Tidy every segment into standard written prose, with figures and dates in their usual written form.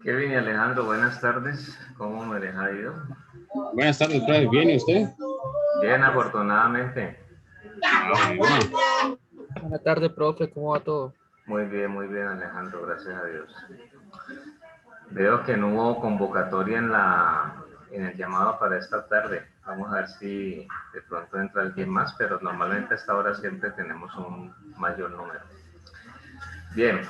Kevin y Alejandro, buenas tardes. ¿Cómo me les ha ido? Buenas tardes, profe. ¿Bien y usted? Bien, afortunadamente. Bueno. Buenas tardes, profe, ¿cómo va todo? Muy bien, Alejandro, gracias a Dios. Veo que no hubo convocatoria en el llamado para esta tarde. Vamos a ver si de pronto entra alguien más, pero normalmente a esta hora siempre tenemos un mayor número. Bien,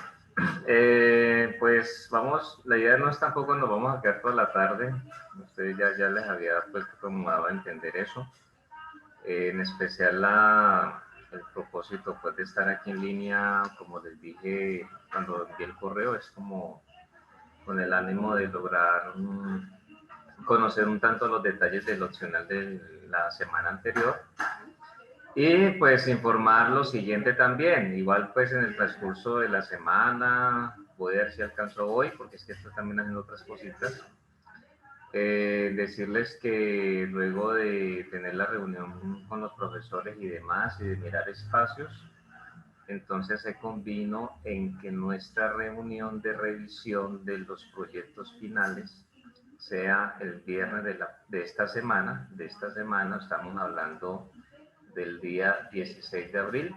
pues vamos, la idea no es tampoco nos vamos a quedar toda la tarde. Ustedes ya les había pues como dado a entender eso. En especial el propósito pues, de estar aquí en línea, como les dije cuando envié el correo, es como con el ánimo de lograr conocer un tanto los detalles del opcional de la semana anterior y pues informar lo siguiente también. Igual pues en el transcurso de la semana, voy a ver si alcanzo hoy, porque es que estoy también haciendo otras cositas. Decirles que luego de tener la reunión con los profesores y demás y de mirar espacios, entonces se convino en que nuestra reunión de revisión de los proyectos finales sea el viernes de esta semana. De esta semana estamos hablando del día 16 de abril,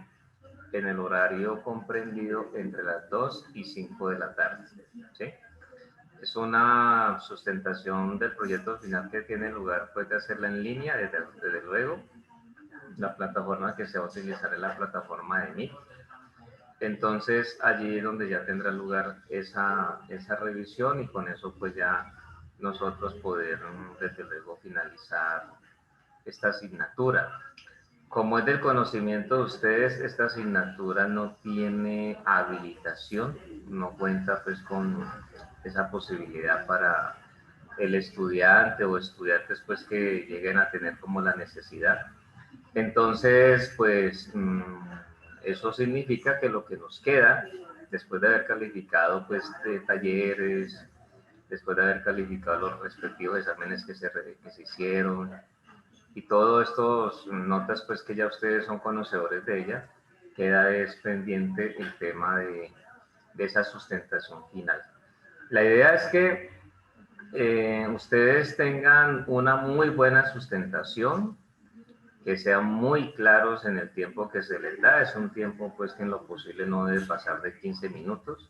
en el horario comprendido entre las 2 y 5 de la tarde. ¿Sí? Es una sustentación del proyecto final que tiene lugar, puede hacerla en línea, desde luego. La plataforma que se va a utilizar es la plataforma de Meet. Entonces, allí es donde ya tendrá lugar esa revisión y con eso pues ya nosotros poder, desde luego, finalizar esta asignatura. Como es del conocimiento de ustedes, esta asignatura no tiene habilitación, no cuenta pues con esa posibilidad para el estudiante o estudiantes pues que lleguen a tener como la necesidad. Entonces, pues eso significa que lo que nos queda, después de haber calificado pues de talleres, después de haber calificado los respectivos exámenes que se hicieron, y todas estas notas pues que ya ustedes son conocedores de ella, queda es pendiente el tema de esa sustentación final. La idea es que ustedes tengan una muy buena sustentación, que sean muy claros en el tiempo que se les da. Es un tiempo pues que en lo posible no debe pasar de 15 minutos.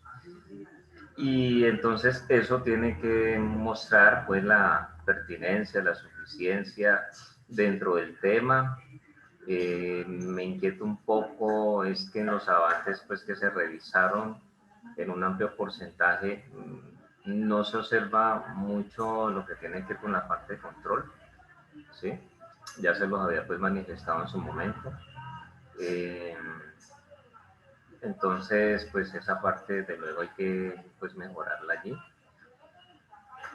Y entonces eso tiene que mostrar pues la pertinencia, la suficiencia dentro del tema. Me inquieta un poco es que en los avances pues que se revisaron en un amplio porcentaje no se observa mucho lo que tiene que ver con la parte de control, ¿sí? Ya se los había pues manifestado en su momento. Eh, entonces, pues esa parte desde luego hay que pues mejorarla allí.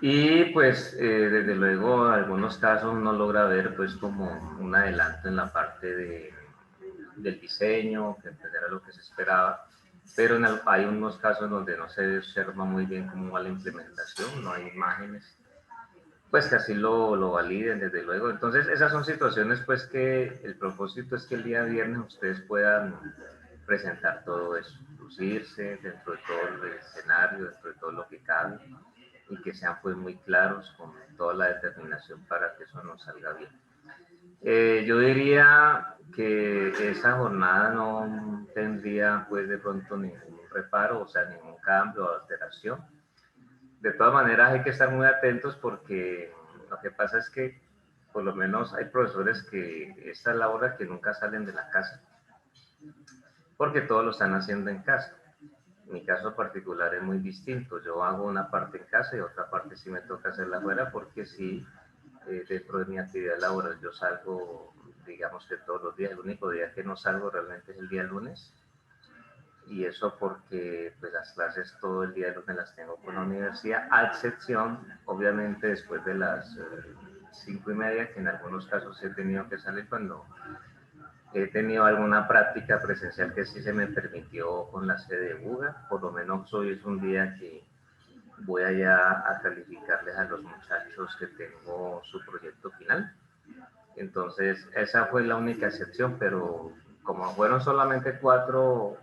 Y pues desde luego en algunos casos uno logra ver pues como un adelanto en la parte del diseño, que era lo que se esperaba, pero hay unos casos donde no se observa muy bien cómo va la implementación, no hay imágenes, pues que así lo validen desde luego. Entonces esas son situaciones pues que el propósito es que el día viernes ustedes puedan presentar todo eso, lucirse dentro de todo el escenario, dentro de todo lo que cabe y que sean pues muy claros con toda la determinación para que eso nos salga bien. Yo diría que esa jornada no tendría pues de pronto ningún reparo, o sea, ningún cambio o alteración. De todas maneras hay que estar muy atentos porque lo que pasa es que por lo menos hay profesores que esta es la hora que nunca salen de la casa, porque todo lo están haciendo en casa. Mi caso particular es muy distinto. Yo hago una parte en casa y otra parte sí me toca hacerla afuera porque sí, dentro de mi actividad laboral yo salgo, digamos que todos los días. El único día que no salgo realmente es el día lunes. Y eso porque pues, las clases todo el día lunes las tengo con la universidad, a excepción, obviamente, después de las 5:30, que en algunos casos he tenido que salir cuando he tenido alguna práctica presencial que sí se me permitió con la sede de UGA. Por lo menos hoy es un día que voy allá a calificarles a los muchachos que tengo su proyecto final. Entonces, esa fue la única excepción, pero como fueron solamente 4,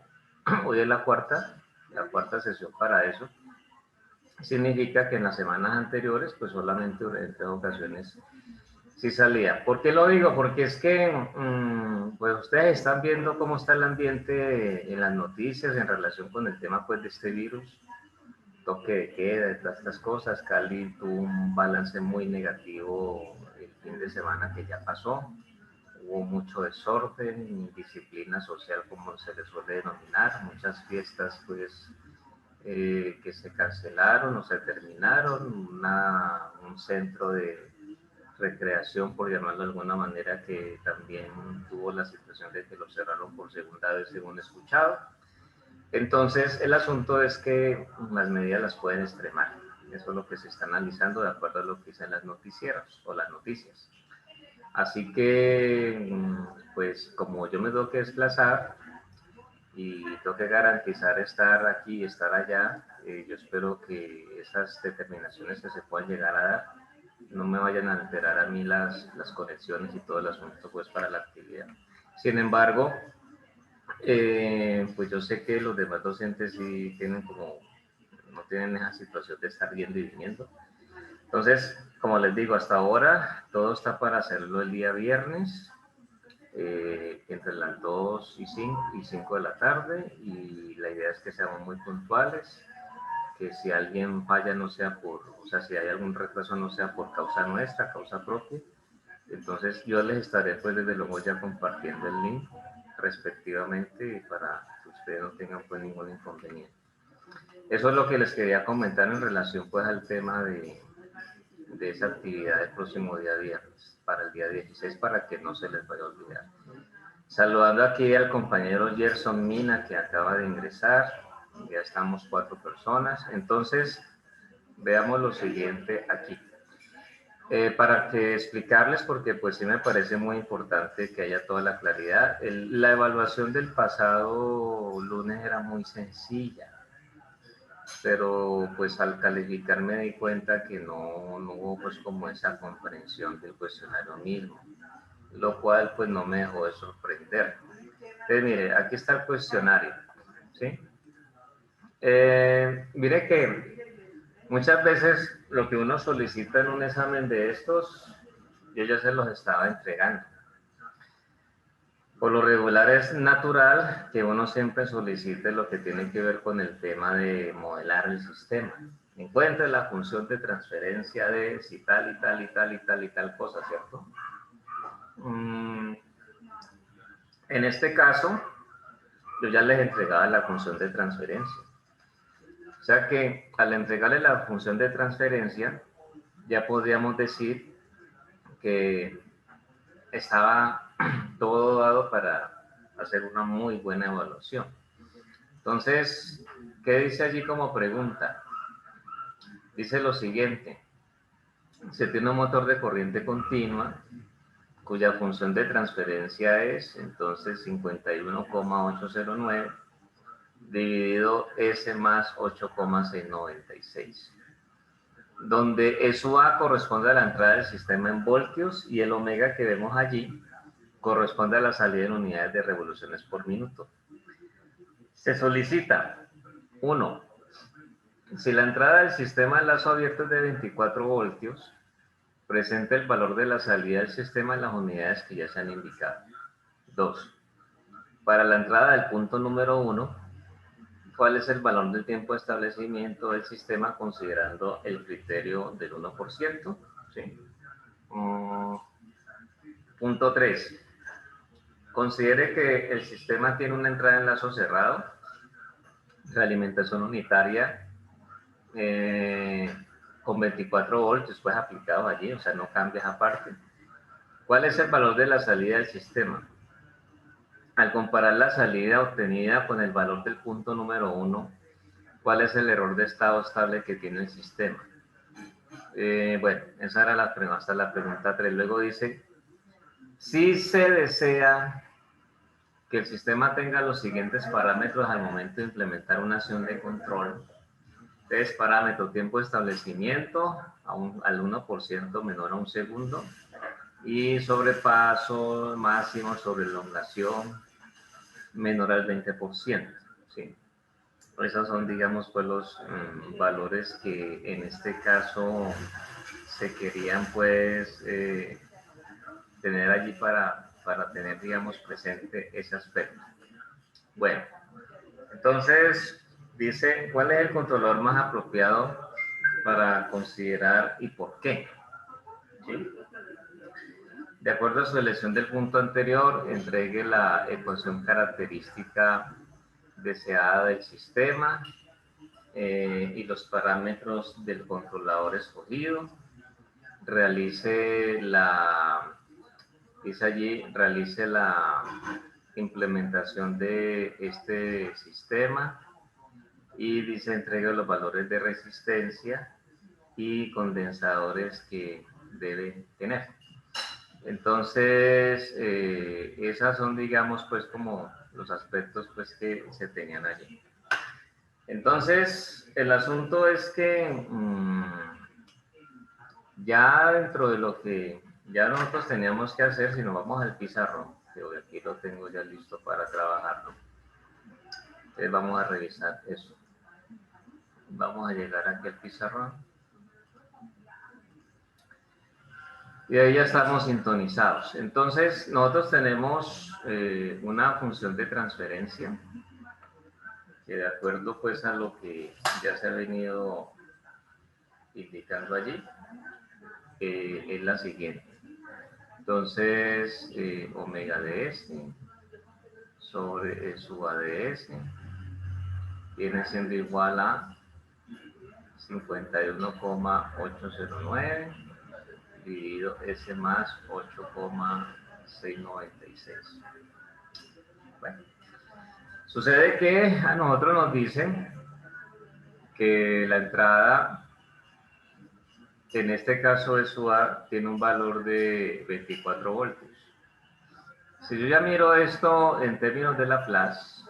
hoy es la cuarta sesión para eso. significa que en las semanas anteriores, pues solamente en 3 ocasiones sí salía. ¿Por qué lo digo? Porque es que, pues ustedes están viendo cómo está el ambiente en las noticias en relación con el tema, pues, de este virus, toque de queda, de todas estas cosas. Cali tuvo un balance muy negativo el fin de semana que ya pasó. Hubo mucho desorden, indisciplina social, como se le suele denominar, muchas fiestas, pues, que se cancelaron o se terminaron, un centro de recreación, por llamarlo de alguna manera, que también tuvo la situación de que lo cerraron por segunda vez, según he escuchado. Entonces, el asunto es que las medidas las pueden extremar. Eso es lo que se está analizando de acuerdo a lo que dicen las noticieros o las noticias. Así que, pues, como yo me tengo que desplazar y tengo que garantizar estar aquí y estar allá, yo espero que esas determinaciones que se puedan llegar a dar no me vayan a alterar a mí las conexiones y todo el asunto, pues, para la actividad. Sin embargo, pues yo sé que los demás docentes sí tienen como, no tienen esa situación de estar yendo y viniendo. Entonces, como les digo, hasta ahora todo está para hacerlo el día viernes, entre las 2 y 5 de la tarde, y la idea es que seamos muy puntuales, que si alguien falla no sea por, o sea, si hay algún retraso no sea por causa nuestra, causa propia. Entonces yo les estaré pues desde luego ya compartiendo el link respectivamente para que ustedes no tengan pues ningún inconveniente. Eso es lo que les quería comentar en relación pues al tema de esa actividad del próximo día viernes, para el día 16, para que no se les vaya a olvidar. Saludando aquí al compañero Gerson Mina, que acaba de ingresar. Ya estamos 4 personas. Entonces, veamos lo siguiente aquí. Para que explicarles, porque pues sí me parece muy importante que haya toda la claridad. La evaluación del pasado lunes era muy sencilla, pero pues al calificar me di cuenta que no hubo pues como esa comprensión del cuestionario mismo, lo cual pues no me dejó de sorprender. Entonces, mire, aquí está el cuestionario, ¿sí? Mire que muchas veces lo que uno solicita en un examen de estos, yo ya se los estaba entregando. Por lo regular es natural que uno siempre solicite lo que tiene que ver con el tema de modelar el sistema. Encuentre la función de transferencia de si tal y tal y tal y tal y tal cosa, ¿cierto? En este caso, yo ya les entregaba la función de transferencia. O sea que al entregarle la función de transferencia, ya podríamos decir que estaba todo dado para hacer una muy buena evaluación. Entonces, ¿qué dice allí como pregunta? Dice lo siguiente: se tiene un motor de corriente continua cuya función de transferencia es entonces 51,809 dividido S más 8,696, donde su A corresponde a la entrada del sistema en voltios y el omega que vemos allí corresponde a la salida en unidades de revoluciones por minuto. Se solicita, 1, si la entrada del sistema en lazo abierto es de 24 voltios, presenta el valor de la salida del sistema en las unidades que ya se han indicado. 2, para la entrada del punto número 1, ¿cuál es el valor del tiempo de establecimiento del sistema considerando el criterio del 1%? ¿Sí? Punto 3. Considere que el sistema tiene una entrada en lazo cerrado, realimentación unitaria con 24 voltios, pues aplicado allí, o sea, no cambia esa parte. ¿Cuál es el valor de la salida del sistema? Al comparar la salida obtenida con el valor del punto número 1, ¿cuál es el error de estado estable que tiene el sistema? Bueno, esa era hasta la pregunta 3. Luego dice, si se desea que el sistema tenga los siguientes parámetros al momento de implementar una acción de control. Entonces, parámetro tiempo de establecimiento al 1% menor a un segundo y sobrepaso máximo sobre elongación menor al 20%. ¿Sí? Esos son, digamos, pues los valores que en este caso se querían pues tener allí para tener, digamos, presente ese aspecto. Bueno, entonces dice, ¿cuál es el controlador más apropiado para considerar y por qué? ¿Sí? De acuerdo a su elección del punto anterior, entregue la ecuación característica deseada del sistema y los parámetros del controlador escogido. Realice dice allí, realice la implementación de este sistema y dice entregue los valores de resistencia y condensadores que debe tener. Entonces, esas son, digamos, pues como los aspectos pues que se tenían allí. Entonces, el asunto es que ya dentro de lo que ya nosotros teníamos que hacer, si nos vamos al pizarrón, que hoy aquí lo tengo ya listo para trabajarlo, entonces vamos a revisar eso. Vamos a llegar aquí al pizarrón. Y ahí ya estamos sintonizados. Entonces, nosotros tenemos una función de transferencia que de acuerdo pues a lo que ya se ha venido indicando allí, es la siguiente. Entonces, omega ds sobre su ADS viene siendo igual a 51,809 dividido S más 8,696. Bueno, sucede que a nosotros nos dicen que la entrada, en este caso es su A, tiene un valor de 24 voltios. Si yo ya miro esto en términos de Laplace,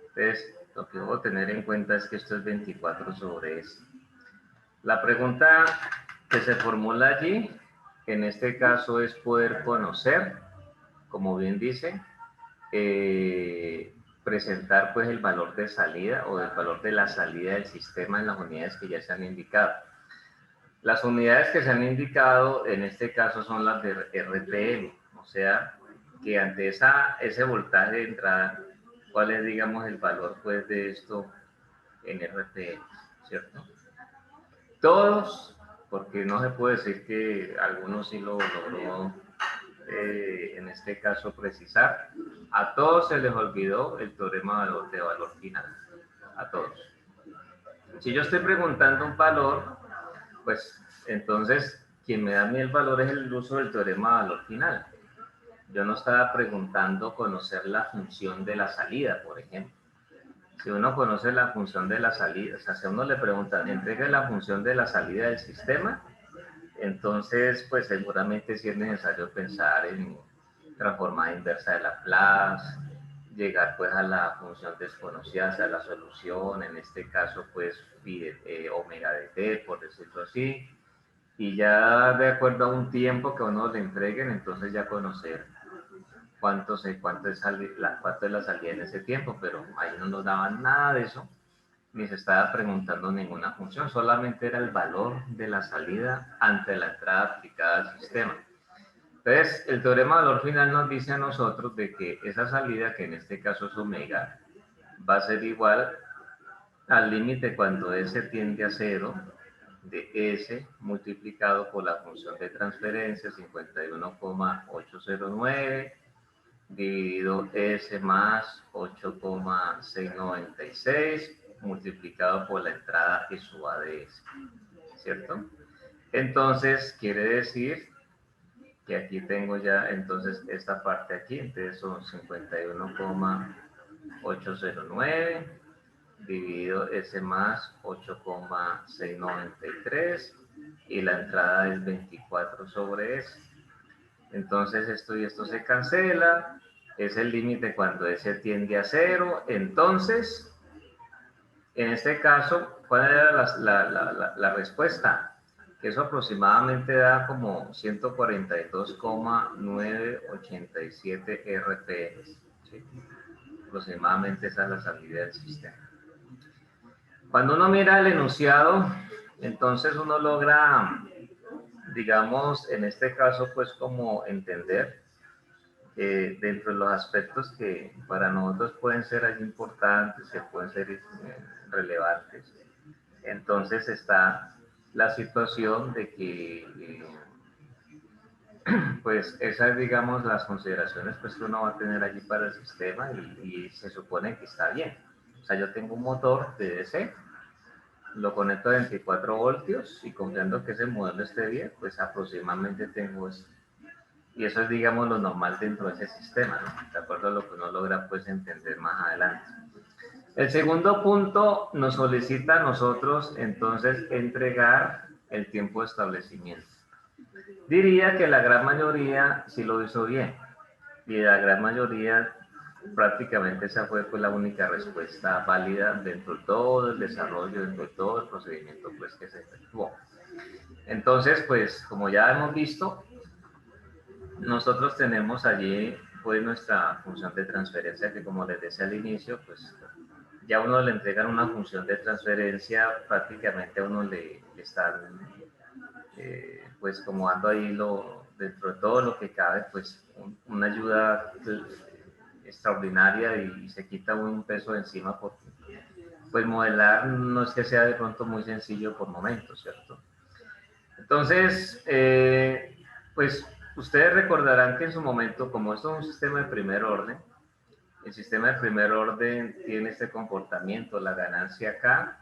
entonces lo que debo tener en cuenta es que esto es 24 sobre S. La pregunta que se formula allí, en este caso, es poder conocer, como bien dice, presentar pues el valor de salida o el valor de la salida del sistema en las unidades que ya se han indicado. Las unidades que se han indicado en este caso son las de RPM, o sea, que ante ese voltaje de entrada, ¿cuál es, digamos, el valor pues de esto en RPM, cierto? Todos, porque no se puede decir que algunos sí lo logró en este caso precisar, a todos se les olvidó el teorema de valor final, a todos. Si yo estoy preguntando un valor, pues entonces quien me da a mí el valor es el uso del teorema de valor final. Yo no estaba preguntando conocer la función de la salida, por ejemplo. Si uno conoce la función de la salida, o sea, si a uno le preguntan, entrega la función de la salida del sistema, entonces, pues seguramente sí es necesario pensar en transformada inversa de Laplace, llegar pues a la función desconocida, a la solución, en este caso pues omega de t, por decirlo así, y ya de acuerdo a un tiempo que uno le entreguen, entonces ya conocer cuánto es la salida en ese tiempo, pero ahí no nos daban nada de eso, ni se estaba preguntando ninguna función, solamente era el valor de la salida ante la entrada aplicada al sistema. Entonces, el teorema de valor final nos dice a nosotros de que esa salida, que en este caso es omega, va a ser igual al límite cuando S tiende a 0 de S multiplicado por la función de transferencia 51,809 dividido S más 8,696 multiplicado por la entrada y su ADS, ¿cierto? Entonces, quiere decir que aquí tengo ya, entonces, esta parte aquí, entonces son 51,809 dividido S más 8,693 y la entrada es 24 sobre S. Entonces esto y esto se cancela, es el límite cuando S tiende a 0. Entonces, en este caso, ¿cuál era la respuesta? Que eso aproximadamente da como 142,987 RPM. ¿Sí? Aproximadamente esa es la salida del sistema. Cuando uno mira el enunciado, entonces uno logra, digamos, en este caso, pues como entender dentro de los aspectos que para nosotros pueden ser allí importantes, que pueden ser relevantes. Entonces está la situación de que, pues esas, digamos, las consideraciones pues, que uno va a tener allí para el sistema y se supone que está bien. O sea, yo tengo un motor de DC, lo conecto a 24 voltios y confiando que ese modelo esté bien, pues aproximadamente tengo eso. Y eso es, digamos, lo normal dentro de ese sistema, ¿no? De acuerdo a lo que uno logra, pues, entender más adelante. El segundo punto nos solicita a nosotros, entonces, entregar el tiempo de establecimiento. Diría que la gran mayoría sí lo hizo bien. Y la gran mayoría, prácticamente esa fue pues, la única respuesta válida dentro de todo el desarrollo, dentro de todo el procedimiento pues, que se efectuó. Entonces, pues, como ya hemos visto, nosotros tenemos allí pues nuestra función de transferencia que como les decía al inicio, pues ya uno le entregan una función de transferencia, prácticamente a uno le están pues como dando ahí dentro de todo lo que cabe, pues una ayuda extraordinaria y se quita un peso de encima porque pues modelar no es que sea de pronto muy sencillo por momentos, ¿cierto? Entonces, pues ustedes recordarán que en su momento, como esto es un sistema de primer orden, el sistema de primer orden tiene este comportamiento, la ganancia K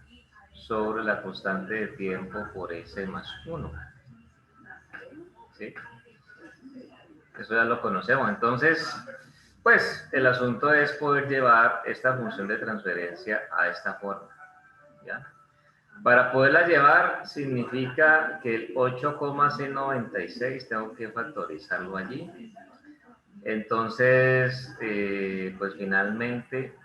sobre la constante de tiempo por S más 1. ¿Sí? Eso ya lo conocemos. Entonces, pues el asunto es poder llevar esta función de transferencia a esta forma. ¿Ya? Para poderla llevar significa que el 8,696 tengo que factorizarlo allí. Entonces, pues finalmente,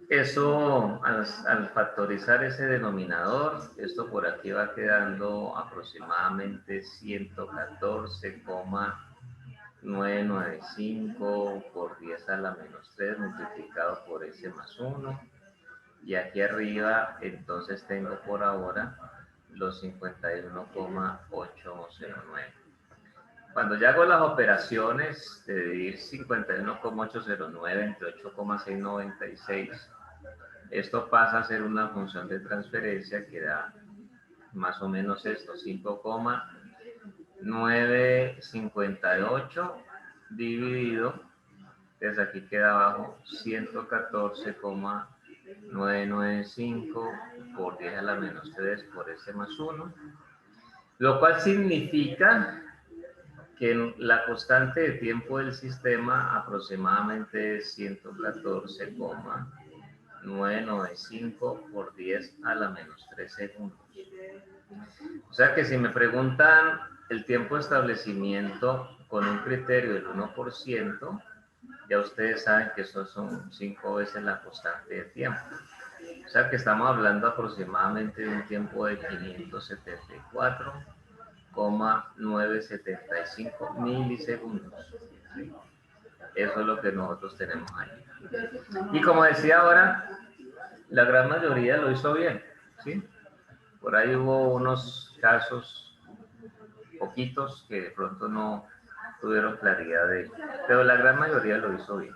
eso al factorizar ese denominador, esto por aquí va quedando aproximadamente 114,995 por 10 a la menos 3 multiplicado por S más 1. Y aquí arriba, entonces tengo por ahora los 51,809. Cuando ya hago las operaciones de dividir 51,809 entre 8,696, esto pasa a ser una función de transferencia que da más o menos esto, 5,958 dividido, desde aquí queda abajo 114,995 por 10 a la menos 3 por S más 1, lo cual significa que la constante de tiempo del sistema aproximadamente es 114,995 por 10 a la menos 3 segundos. O sea que si me preguntan el tiempo de establecimiento con un criterio del 1%, ya ustedes saben que eso son 5 veces la constante de tiempo. O sea que estamos hablando aproximadamente de un tiempo de 574,975 milisegundos. ¿Sí? Eso es lo que nosotros tenemos ahí. Y como decía ahora, la gran mayoría lo hizo bien. ¿Sí? Por ahí hubo unos casos, poquitos, que de pronto no tuvieron claridad de ello, pero la gran mayoría lo hizo bien.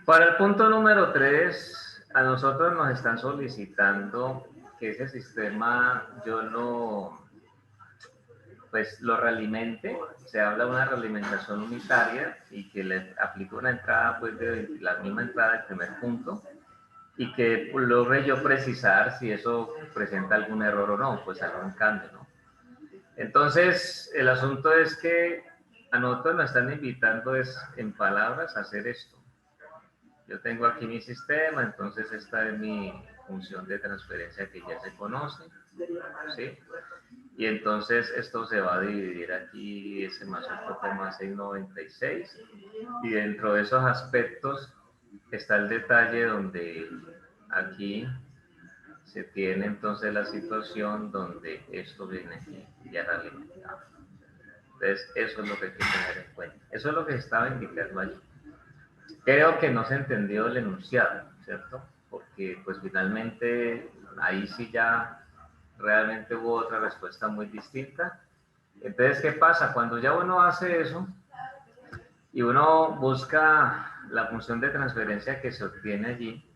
Para el punto número 3, a nosotros nos están solicitando que ese sistema yo lo realimente. Se habla de una realimentación unitaria y que le aplique una entrada pues de la misma entrada del primer punto y que logre yo precisar si eso presenta algún error o no, pues algún cambio, ¿no? Entonces, el asunto es que a nosotros nos están invitando es, en palabras, a hacer esto. Yo tengo aquí mi sistema, entonces esta es mi función de transferencia que ya se conoce, ¿sí? Y entonces esto se va a dividir aquí, ese más 8,696, y dentro de esos aspectos está el detalle donde aquí se tiene entonces la situación donde esto viene aquí ya realimentado. Entonces eso es lo que hay que tener en cuenta. Eso es lo que estaba indicando allí. Creo que no se entendió el enunciado, ¿cierto? porque pues finalmente ahí sí ya realmente hubo otra respuesta muy distinta. Entonces, ¿qué pasa? Cuando ya uno hace eso y uno busca la función de transferencia que se obtiene allí,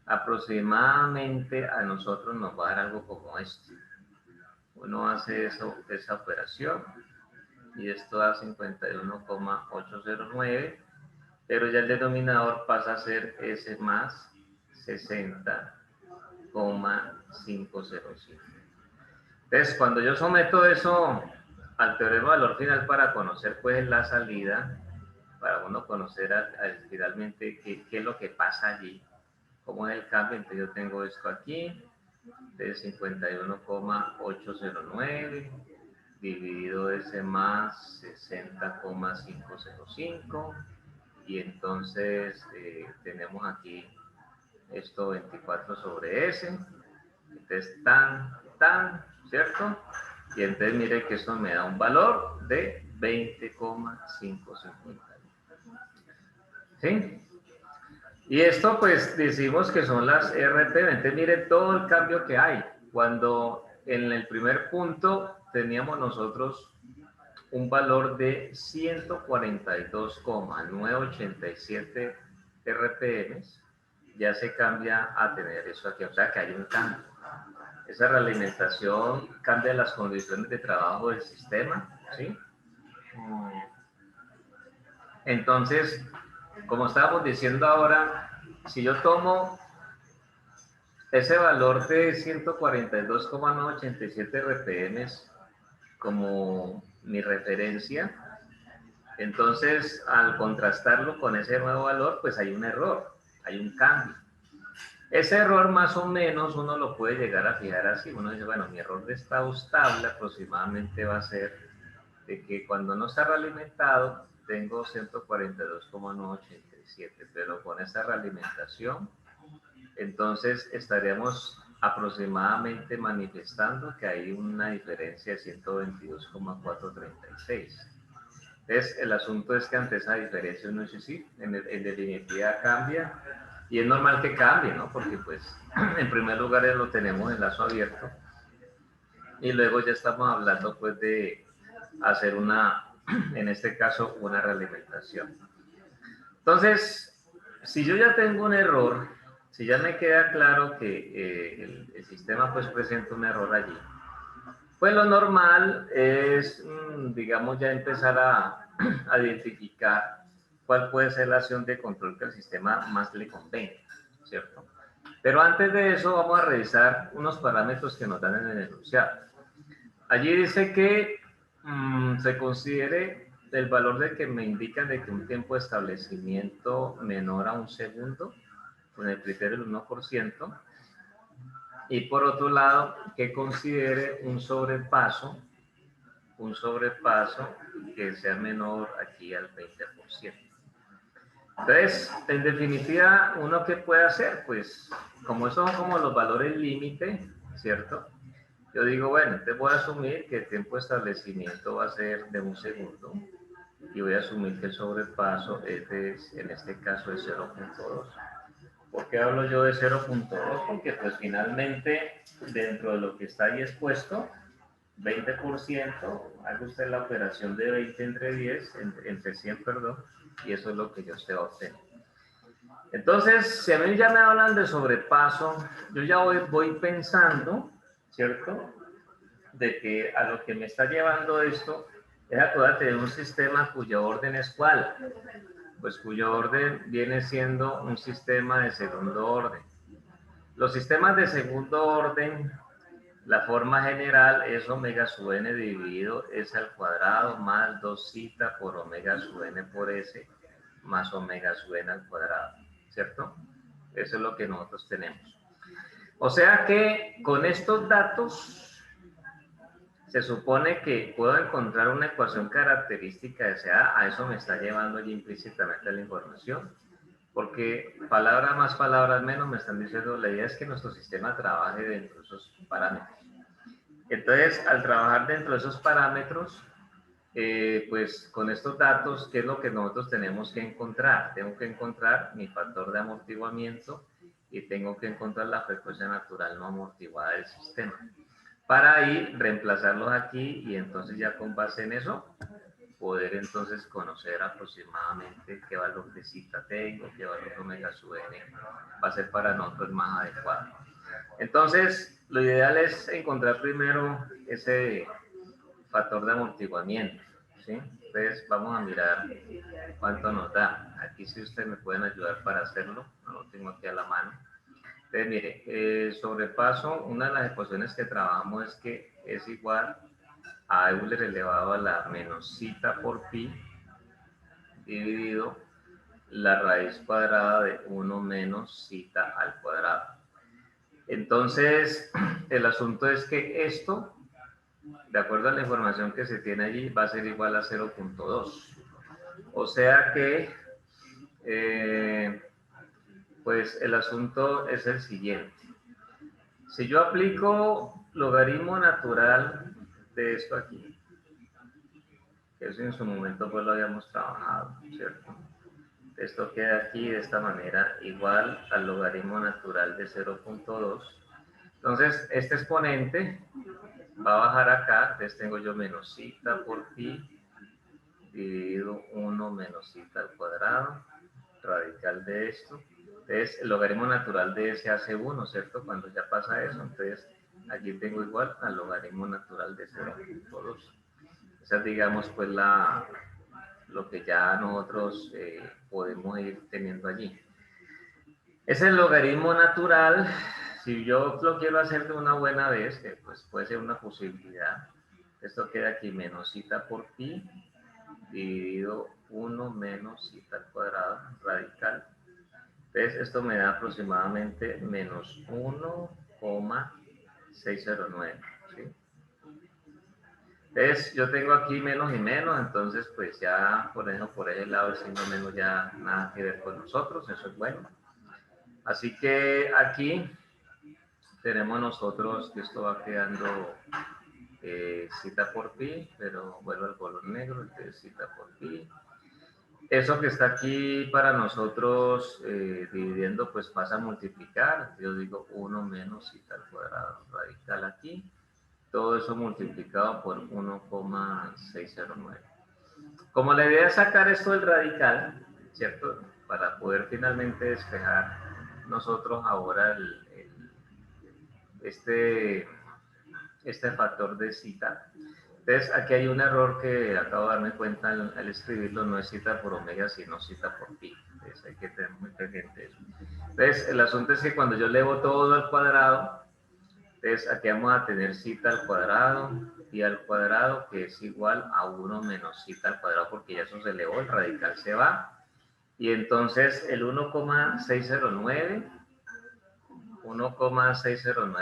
aproximadamente a nosotros nos va a dar algo como esto. Uno hace esa operación y esto da 51,809, pero ya el denominador pasa a ser S más 60,505. Entonces, cuando yo someto eso al teorema de valor final para conocer pues la salida, para uno conocer finalmente qué es lo que pasa allí, cómo es el cambio, entonces yo tengo esto aquí, de 51,809 dividido S más 60,505 y entonces tenemos aquí esto 24 sobre S, entonces ¿cierto? Y entonces mire que esto me da un valor de 20,550. ¿Sí? Y esto pues decimos que son las RP, entonces mire todo el cambio que hay. Cuando en el primer punto teníamos nosotros un valor de 142,987 RPM, ya se cambia a tener eso aquí, o sea que hay un cambio. Esa realimentación cambia las condiciones de trabajo del sistema, ¿sí? Entonces, como estábamos diciendo ahora, si yo tomo ese valor de 142,987 RPM como mi referencia, entonces al contrastarlo con ese nuevo valor, pues hay un error, hay un cambio. Ese error más o menos uno lo puede llegar a fijar así. Uno dice, bueno, mi error de estado estable aproximadamente va a ser de que cuando no está realimentado tengo 142,987, pero con esa realimentación entonces estaríamos aproximadamente manifestando que hay una diferencia de 122,436. Entonces, el asunto es que ante esa diferencia uno dice, sí, en definitiva cambia, y es normal que cambie, ¿no? Porque pues, en primer lugar lo tenemos en lazo abierto, y luego ya estamos hablando pues de hacer en este caso, una realimentación. Entonces, si yo ya tengo un error, si ya me queda claro que el sistema pues presenta un error allí, pues lo normal es, digamos, ya empezar a identificar cuál puede ser la acción de control que al sistema más le convenga, ¿cierto? Pero antes de eso vamos a revisar unos parámetros que nos dan en el enunciado. Allí dice que se considere el valor de que me indican de que un tiempo de establecimiento menor a un segundo, con el criterio del 1%, y por otro lado, que considere un sobrepaso que sea menor aquí al 20%. Entonces, en definitiva, ¿uno qué puede hacer? Pues, como son como los valores límite, ¿cierto? Yo digo, bueno, te voy a asumir que el tiempo de establecimiento va a ser de un segundo y voy a asumir que el sobrepaso es en este caso, es 0,2. ¿Por qué hablo yo de 0,2? Porque pues finalmente dentro de lo que está ahí expuesto, 20%, haga usted la operación de 20 entre 10, entre 100, perdón, y eso es lo que yo usted va a obtener. Entonces, si a mí ya me hablan de sobrepaso, yo ya voy pensando, ¿cierto? De que a lo que me está llevando esto es a tener un sistema cuyo orden es ¿cuál? Pues cuyo orden viene siendo un sistema de segundo orden. Los sistemas de segundo orden, la forma general es omega sub n dividido s al cuadrado más 2 zeta por omega sub n por s más omega sub n al cuadrado, ¿cierto? Eso es lo que nosotros tenemos. O sea que con estos datos se supone que puedo encontrar una ecuación característica deseada. A eso me está llevando allí implícitamente la información, porque palabras más, palabras menos me están diciendo, la idea es que nuestro sistema trabaje dentro de esos parámetros. Entonces, al trabajar dentro de esos parámetros, pues con estos datos, ¿qué es lo que nosotros tenemos que encontrar? Tengo que encontrar mi factor de amortiguamiento y tengo que encontrar la frecuencia natural no amortiguada del sistema. Para ahí reemplazarlos aquí y entonces ya con base en eso poder entonces conocer aproximadamente qué valor de zeta tengo, qué valor de omega sub n va a ser para nosotros más adecuado. Entonces, lo ideal es encontrar primero ese factor de amortiguamiento, ¿sí? Entonces, vamos a mirar cuánto nos da. Aquí si ustedes me pueden ayudar para hacerlo, no lo tengo aquí a la mano. Entonces, mire, sobrepaso, una de las ecuaciones que trabajamos es que es igual a Euler elevado a la menos zeta por pi dividido la raíz cuadrada de 1 menos zeta al cuadrado. Entonces, el asunto es que esto, de acuerdo a la información que se tiene allí, va a ser igual a 0.2. O sea que, pues el asunto es el siguiente. Si yo aplico logaritmo natural de esto aquí, que eso en su momento pues lo habíamos trabajado, ¿cierto? Esto queda aquí de esta manera igual al logaritmo natural de 0.2. Entonces, este exponente va a bajar acá, entonces tengo yo menos zeta por pi dividido 1 menos zeta al cuadrado, radical de esto. Entonces, el logaritmo natural de ese hace 1, ¿cierto? Cuando ya pasa eso, entonces aquí tengo igual al logaritmo natural de 0.2. Esa es, digamos, pues lo que ya nosotros podemos ir teniendo allí. Es el logaritmo natural. Si yo lo quiero hacer de una buena vez, que pues puede ser una posibilidad, esto queda aquí menos zeta por pi dividido 1 menos zeta al cuadrado radical. Entonces esto me da aproximadamente menos 1,609, ¿sí? Entonces yo tengo aquí menos y menos, entonces pues ya por ese lado el signo menos ya nada que ver con nosotros, eso es bueno. Así que aquí tenemos nosotros que esto va quedando zeta por pi, pero vuelvo al color negro, entonces zeta por pi. Eso que está aquí para nosotros dividiendo, pues pasa a multiplicar. Yo digo 1 menos zeta al cuadrado radical aquí. Todo eso multiplicado por 1,609. Como la idea es sacar esto del radical, ¿cierto? Para poder finalmente despejar nosotros ahora este factor de zeta. Entonces, aquí hay un error que acabo de darme cuenta al escribirlo, no es zeta por omega, sino zeta por pi. Entonces, hay que tener muy pendiente eso. Entonces, el asunto es que cuando yo elevo todo al cuadrado, entonces aquí vamos a tener zeta al cuadrado, pi al cuadrado, que es igual a 1 menos zeta al cuadrado, porque ya eso se elevó, el radical se va. Y entonces, el 1,609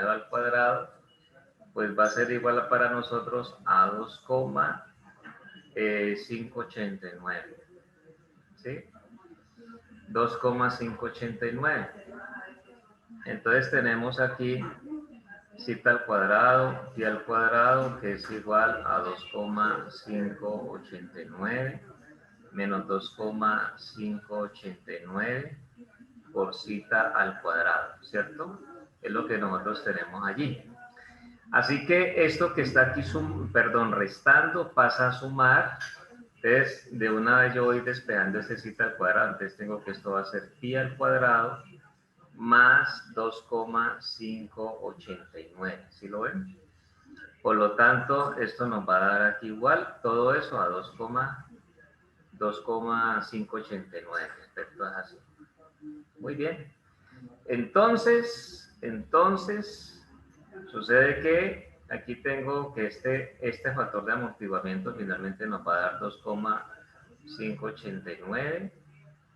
al cuadrado, pues va a ser igual para nosotros a 2,589, ¿sí? 2,589. Entonces tenemos aquí zeta al cuadrado, pi al cuadrado, que es igual a 2,589 menos 2,589 por zeta al cuadrado, ¿cierto? Es lo que nosotros tenemos allí. Así que esto que está aquí, restando, pasa a sumar. Entonces, de una vez yo voy despejando este zeta al cuadrado. Entonces, tengo que esto va a ser pi al cuadrado más 2,589. ¿Sí lo ven? Por lo tanto, esto nos va a dar aquí igual todo eso a 2,589. Esto es así. Muy bien. Entonces, sucede que aquí tengo que este factor de amortiguamiento finalmente nos va a dar 2,589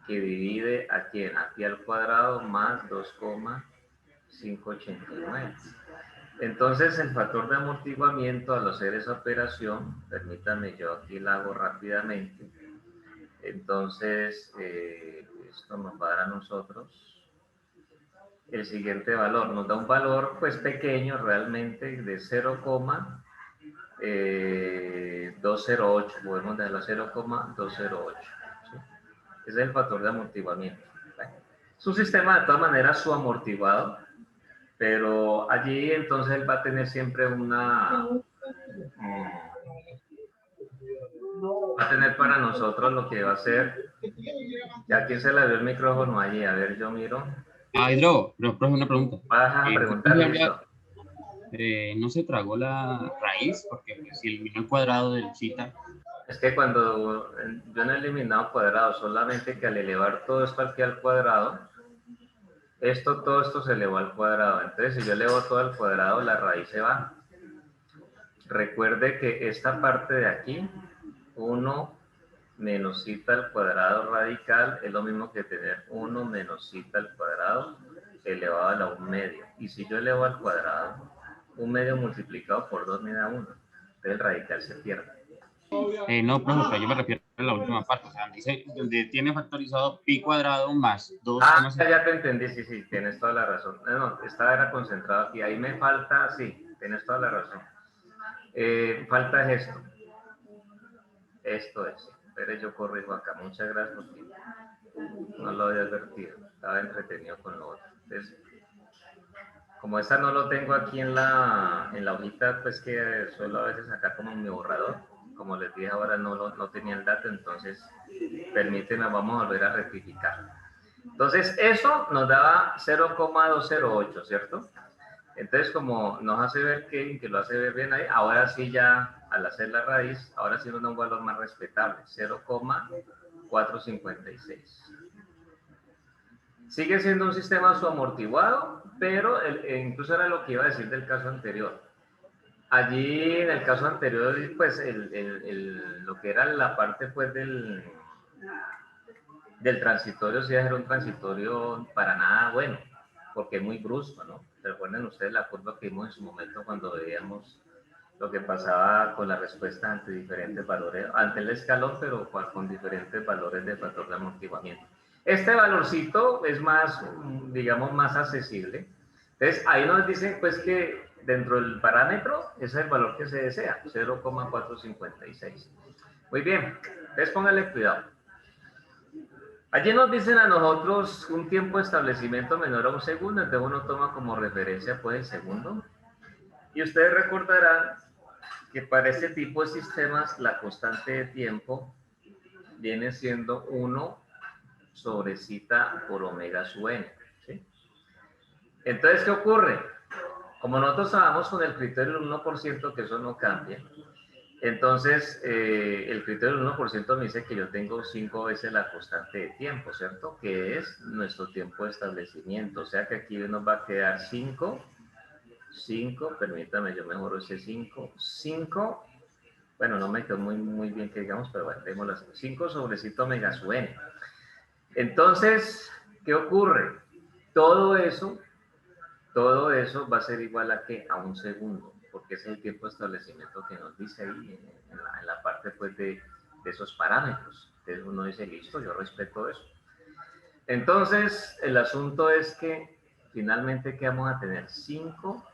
que divide a quién, a pi al cuadrado más 2,589. Entonces el factor de amortiguamiento al hacer esa operación, permítanme yo aquí la hago rápidamente. Entonces esto nos va a dar a nosotros el siguiente valor, nos da un valor pues pequeño realmente de 0,208, podemos dejarlo 0,208, ¿sí? Ese es el factor de amortiguamiento. Bueno, Es un sistema de todas maneras su amortiguado, pero allí entonces él va a tener siempre una... va a tener para nosotros lo que va a ser... ¿Ya quién se le dio el micrófono allí? A ver, yo miro. Hidro, pero profe, una pregunta. Vas a preguntar, listo. ¿No se tragó la raíz? Porque pues, si eliminó el cuadrado del cita. Es que cuando yo no he eliminado cuadrados, solamente que al elevar todo esto aquí al cuadrado, todo esto se elevó al cuadrado. Entonces, si yo elevo todo al cuadrado, la raíz se va. Recuerde que esta parte de aquí, 1 menos cita al cuadrado radical, es lo mismo que tener 1 menos cita al cuadrado elevado a la 1/2. Y si yo elevo al cuadrado, 1/2 multiplicado por 2 me da 1. Entonces el radical se pierde. No, profe, pero yo me refiero a la última parte. O sea, dice donde tiene factorizado pi cuadrado más 2. Ya te entendí, sí, tienes toda la razón. No, esta era concentrado aquí. Ahí me falta, sí, tienes toda la razón. Falta esto. Esto es. Pero yo corrijo acá. Muchas gracias porque no lo había advertido. Estaba entretenido con lo otro. Entonces, como esta no lo tengo aquí en la hojita, pues que suelo a veces sacar como mi borrador. Como les dije ahora no tenía el dato, entonces permíteme, vamos a volver a rectificar. Entonces eso nos daba 0,208, ¿cierto? Entonces como nos hace ver que lo hace ver bien ahí, ahora sí ya al hacer la raíz, ahora sí nos da un valor más respetable, 0,456. Sigue siendo un sistema suamortiguado, pero incluso era lo que iba a decir del caso anterior. Allí en el caso anterior, pues lo que era la parte pues del transitorio, sí era un transitorio para nada bueno, porque es muy brusco, ¿no? Recuerden ustedes la curva que vimos en su momento cuando veíamos lo que pasaba con la respuesta ante diferentes valores, ante el escalón, pero con diferentes valores de factor de amortiguamiento. Este valorcito es más, digamos, más accesible. Entonces, ahí nos dicen, pues, que dentro del parámetro, ese es el valor que se desea, 0,456. Muy bien, entonces póngale cuidado. Allí nos dicen a nosotros un tiempo de establecimiento menor a 1 segundo, entonces uno toma como referencia, pues, el segundo. Y ustedes recordarán que para este tipo de sistemas la constante de tiempo viene siendo 1 sobre cita por omega sub n. ¿Sí? Entonces, ¿qué ocurre? Como nosotros trabajamos con el criterio del 1%, que eso no cambia, entonces el criterio del 1% me dice que yo tengo 5 veces la constante de tiempo, ¿cierto? Que es nuestro tiempo de establecimiento. O sea que aquí nos va a quedar 5, permítame, yo mejoro ese 5, bueno, no me quedó muy bien que digamos, pero bueno, démoslo así, 5 sobre cita omega sub n. Entonces, ¿qué ocurre? Todo eso va a ser igual a ¿qué? A 1 segundo, porque es el tiempo de establecimiento que nos dice ahí en la parte pues de esos parámetros. Entonces uno dice, listo, yo respeto eso. Entonces, el asunto es que finalmente, ¿qué vamos a tener? 5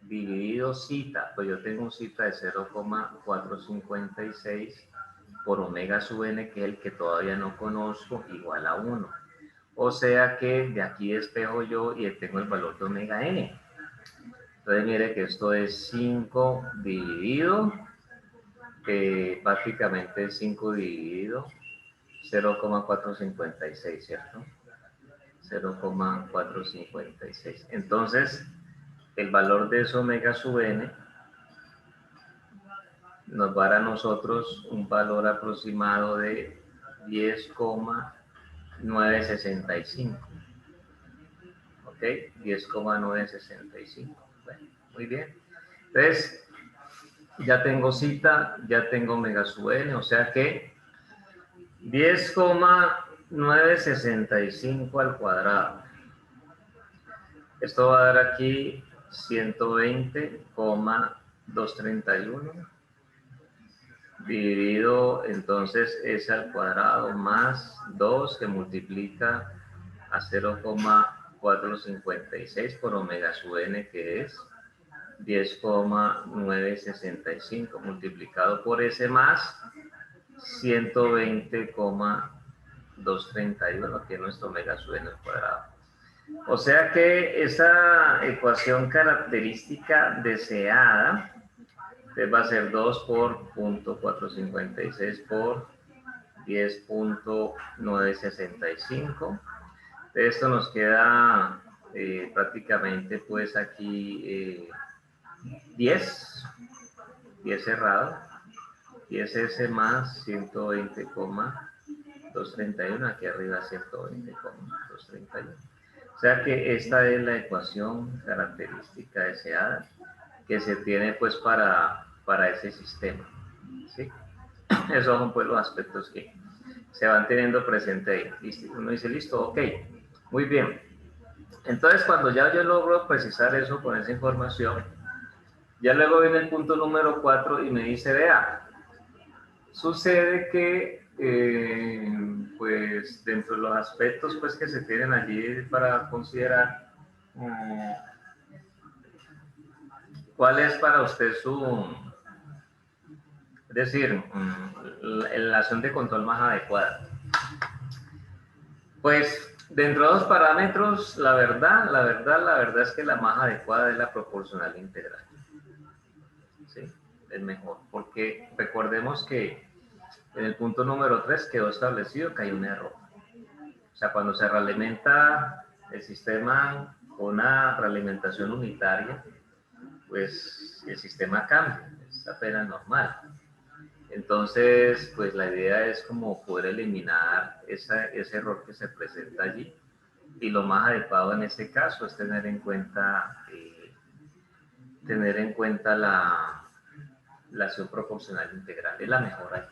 dividido cita, pues yo tengo un cita de 0,456 por omega sub n, que es el que todavía no conozco, igual a 1. O sea que de aquí despejo yo y tengo el valor de omega n. Entonces mire que esto es 5 dividido, prácticamente 5 dividido 0,456, ¿cierto? 0,456. Entonces, el valor de ese omega sub n nos va a dar a nosotros un valor aproximado de 10,965. ¿Ok? 10,965. Bueno, muy bien. Entonces, ya tengo cita, ya tengo omega sub n, o sea que 10,965 al cuadrado. Esto va a dar aquí 120,231 dividido, entonces es al cuadrado más 2 que multiplica a 0,456 por omega sub n, que es 10,965 multiplicado por ese más 120,231. 231, que es nuestro omega sub n al cuadrado. O sea que esa ecuación característica deseada va a ser 2 por 0.456 por 10.965. De esto nos queda prácticamente pues aquí 10 cerrado, 10S más 120,231, aquí arriba 120,231. O sea que esta es la ecuación característica deseada que se tiene pues para ese sistema, ¿sí? Esos son pues los aspectos que se van teniendo presente ahí. Uno dice, listo, ok, muy bien. Entonces, cuando ya yo logro precisar eso con esa información, ya luego viene el punto número 4 y me dice, vea, sucede que, pues, dentro de los aspectos pues, que se tienen allí para considerar, ¿cuál es para usted es decir, la acción de control más adecuada? Pues, dentro de los parámetros, la verdad es que la más adecuada es la proporcional integral. ¿Sí? Es mejor, porque recordemos que en el punto número 3 quedó establecido que hay un error. O sea, cuando se realimenta el sistema con una realimentación unitaria, pues el sistema cambia, es apenas normal. Entonces, pues la idea es como poder eliminar ese error que se presenta allí. Y lo más adecuado en este caso es tener en cuenta la acción proporcional integral. Es la mejor ahí.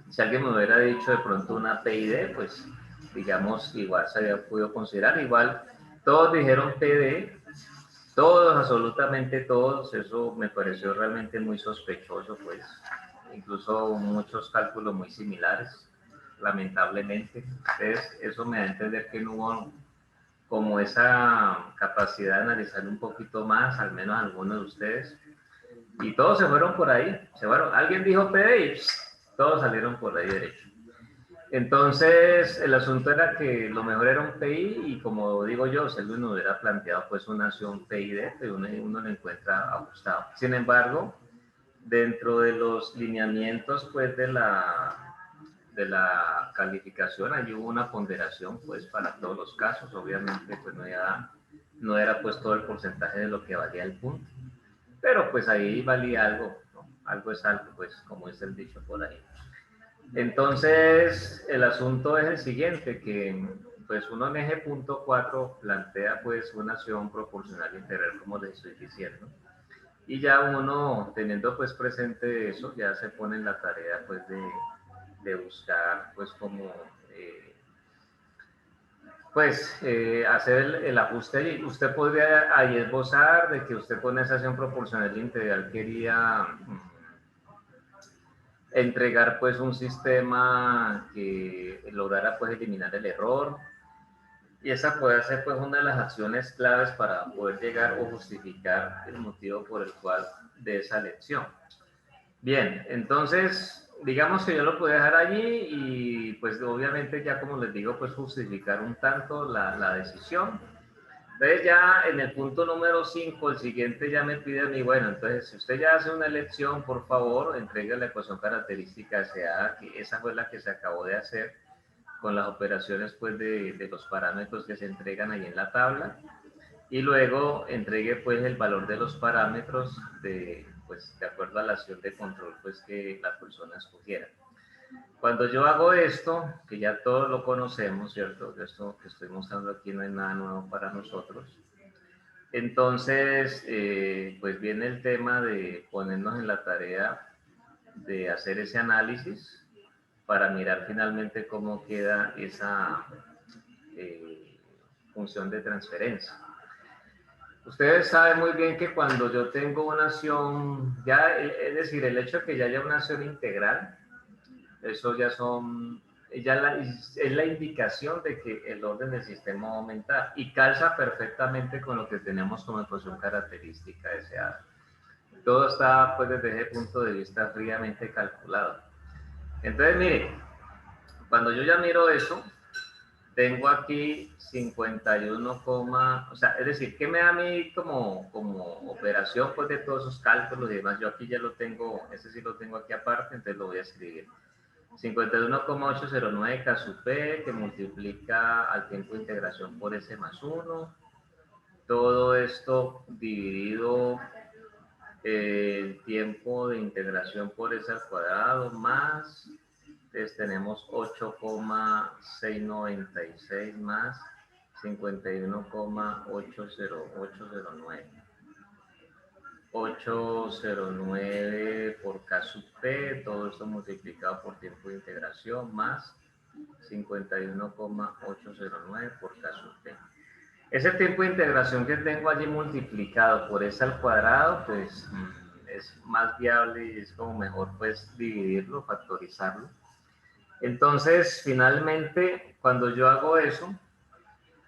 Si alguien me hubiera dicho de pronto una PID, pues digamos, igual se había podido considerar. Igual todos dijeron PD, todos, absolutamente todos. Eso me pareció realmente muy sospechoso, pues incluso muchos cálculos muy similares, lamentablemente. Entonces, eso me da a entender que no hubo como esa capacidad de analizar un poquito más, al menos algunos de ustedes. Y todos se fueron por ahí, alguien dijo PD y todos salieron por ahí derecho. Entonces, el asunto era que lo mejor era un PI y como digo yo, si alguien hubiera planteado pues una acción PID, pues uno lo encuentra ajustado. Sin embargo, dentro de los lineamientos pues de la calificación, allí hubo una ponderación pues para todos los casos, obviamente pues no era pues todo el porcentaje de lo que valía el punto, pero pues ahí valía algo, ¿no? Algo es algo, pues como es el dicho por ahí. Entonces, el asunto es el siguiente, que pues uno en eje punto 4 plantea pues una acción proporcional integral, como les estoy diciendo, y ya uno teniendo pues presente eso, ya se pone en la tarea pues de buscar pues como hacer el ajuste allí. Usted podría ahí esbozar de que usted con esa acción proporcional integral quería entregar pues un sistema que lograra pues eliminar el error, y esa puede ser pues una de las acciones claves para poder llegar o justificar el motivo por el cual de esa elección. Bien, entonces digamos que yo lo puedo dejar allí y pues obviamente ya como les digo pues justificar un tanto la decisión. Entonces ya en el punto número 5, el siguiente ya me pide a mí, bueno, entonces si usted ya hace una elección, por favor, entregue la ecuación característica deseada, que esa fue la que se acabó de hacer con las operaciones pues de los parámetros que se entregan ahí en la tabla, y luego entregue pues el valor de los parámetros de acuerdo a la acción de control pues que la persona escogiera. Cuando yo hago esto, que ya todos lo conocemos, ¿cierto? Esto que estoy mostrando aquí no es nada nuevo para nosotros. Entonces, pues viene el tema de ponernos en la tarea de hacer ese análisis para mirar finalmente cómo queda esa función de transferencia. Ustedes saben muy bien que cuando yo tengo una acción, ya, es decir, el hecho de que ya haya una acción integral, eso ya es la indicación de que el orden del sistema va a aumentar y calza perfectamente con lo que tenemos como ecuación característica deseada. Todo está pues desde ese punto de vista fríamente calculado. Entonces, mire, Cuando yo ya miro eso, tengo aquí 51, o sea, es decir, ¿qué me da a mí como operación pues de todos esos cálculos y demás? Yo aquí ya lo tengo, ese sí lo tengo aquí aparte, entonces lo voy a escribir. 51,809 K sub P, que multiplica al tiempo de integración por S más 1. Todo esto dividido el tiempo de integración por S al cuadrado más, entonces tenemos 8,696 más 51,809. 809 por K sub P, todo esto multiplicado por tiempo de integración más 51,809 por K sub P. Ese tiempo de integración que tengo allí multiplicado por S al cuadrado, pues es más viable y es como mejor pues dividirlo, factorizarlo. Entonces, finalmente, cuando yo hago eso,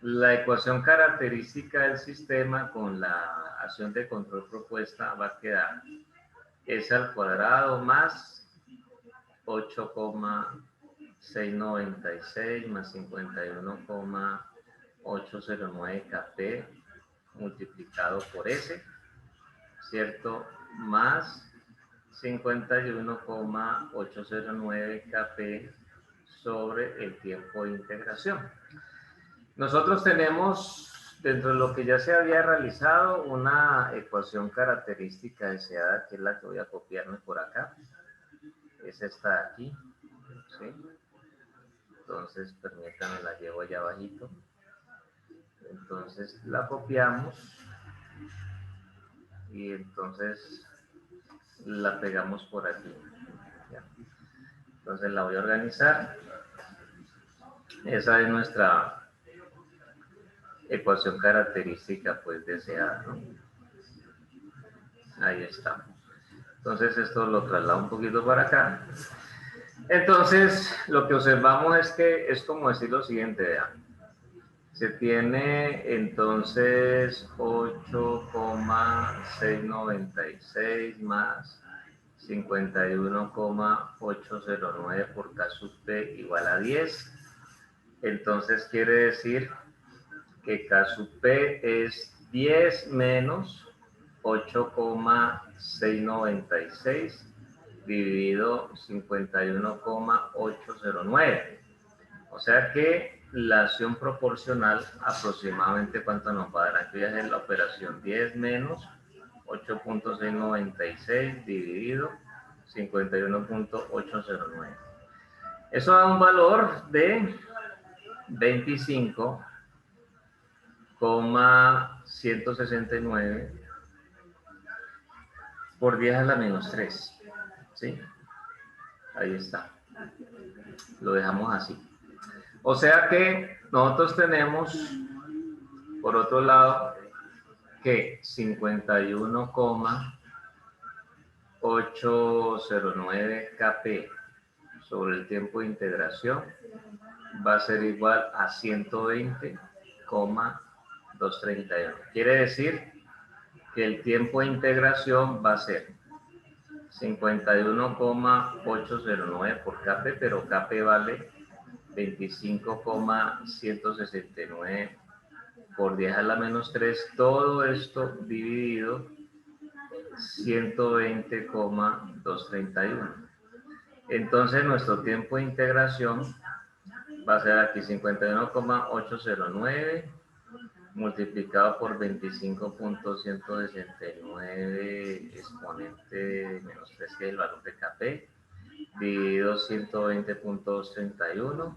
la ecuación característica del sistema con la acción de control propuesta va a quedar S al cuadrado más 8,696 más 51,809 Kp multiplicado por S, ¿cierto? Más 51,809 Kp sobre el tiempo de integración. Nosotros tenemos, dentro de lo que ya se había realizado, una ecuación característica deseada, que es la que voy a copiarme por acá. Es esta de aquí, ¿sí? Entonces, permítanme, la llevo allá abajito. Entonces, la copiamos y entonces la pegamos por aquí. ¿Ya? Entonces, la voy a organizar. Esa es nuestra ecuación característica pues deseada, ¿no? Ahí está. Entonces esto lo traslado un poquito para acá. Entonces lo que observamos es que es como decir lo siguiente, vean. Se tiene entonces 8,696 más 51,809 por K sub P igual a 10. Entonces quiere decir que K sub P es 10 menos 8,696 dividido 51,809. O sea que la acción proporcional aproximadamente cuánto nos va a dar. Aquí voy a hacer la operación 10 menos 8,696 dividido 51,809. Eso da un valor de 25,169 por 10 a la menos 3. ¿Sí? Ahí está. Lo dejamos así. O sea que nosotros tenemos, por otro lado, que 51,809 Kp sobre el tiempo de integración va a ser igual a 120,231. Quiere decir que el tiempo de integración va a ser 51,809 por Kp, pero Kp vale 25,169 por 10 a la menos 3. Todo esto dividido 120,231. Entonces nuestro tiempo de integración va a ser aquí 51,809 multiplicado por 25,169 exponente de menos 3, que es el valor de Kp, dividido 120,231.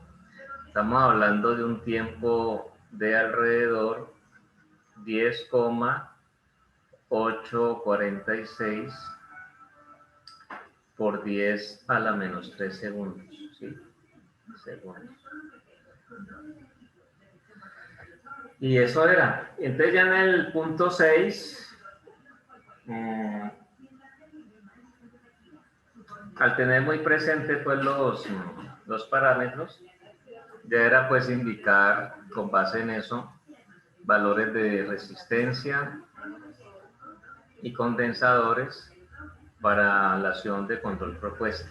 Estamos hablando de un tiempo de alrededor 10,846 por 10 a la menos 3 segundos, ¿sí? Segundos. Y eso era. Entonces ya en el punto 6, al tener muy presente pues los parámetros, ya era pues indicar con base en eso valores de resistencia y condensadores para la acción de control propuesta.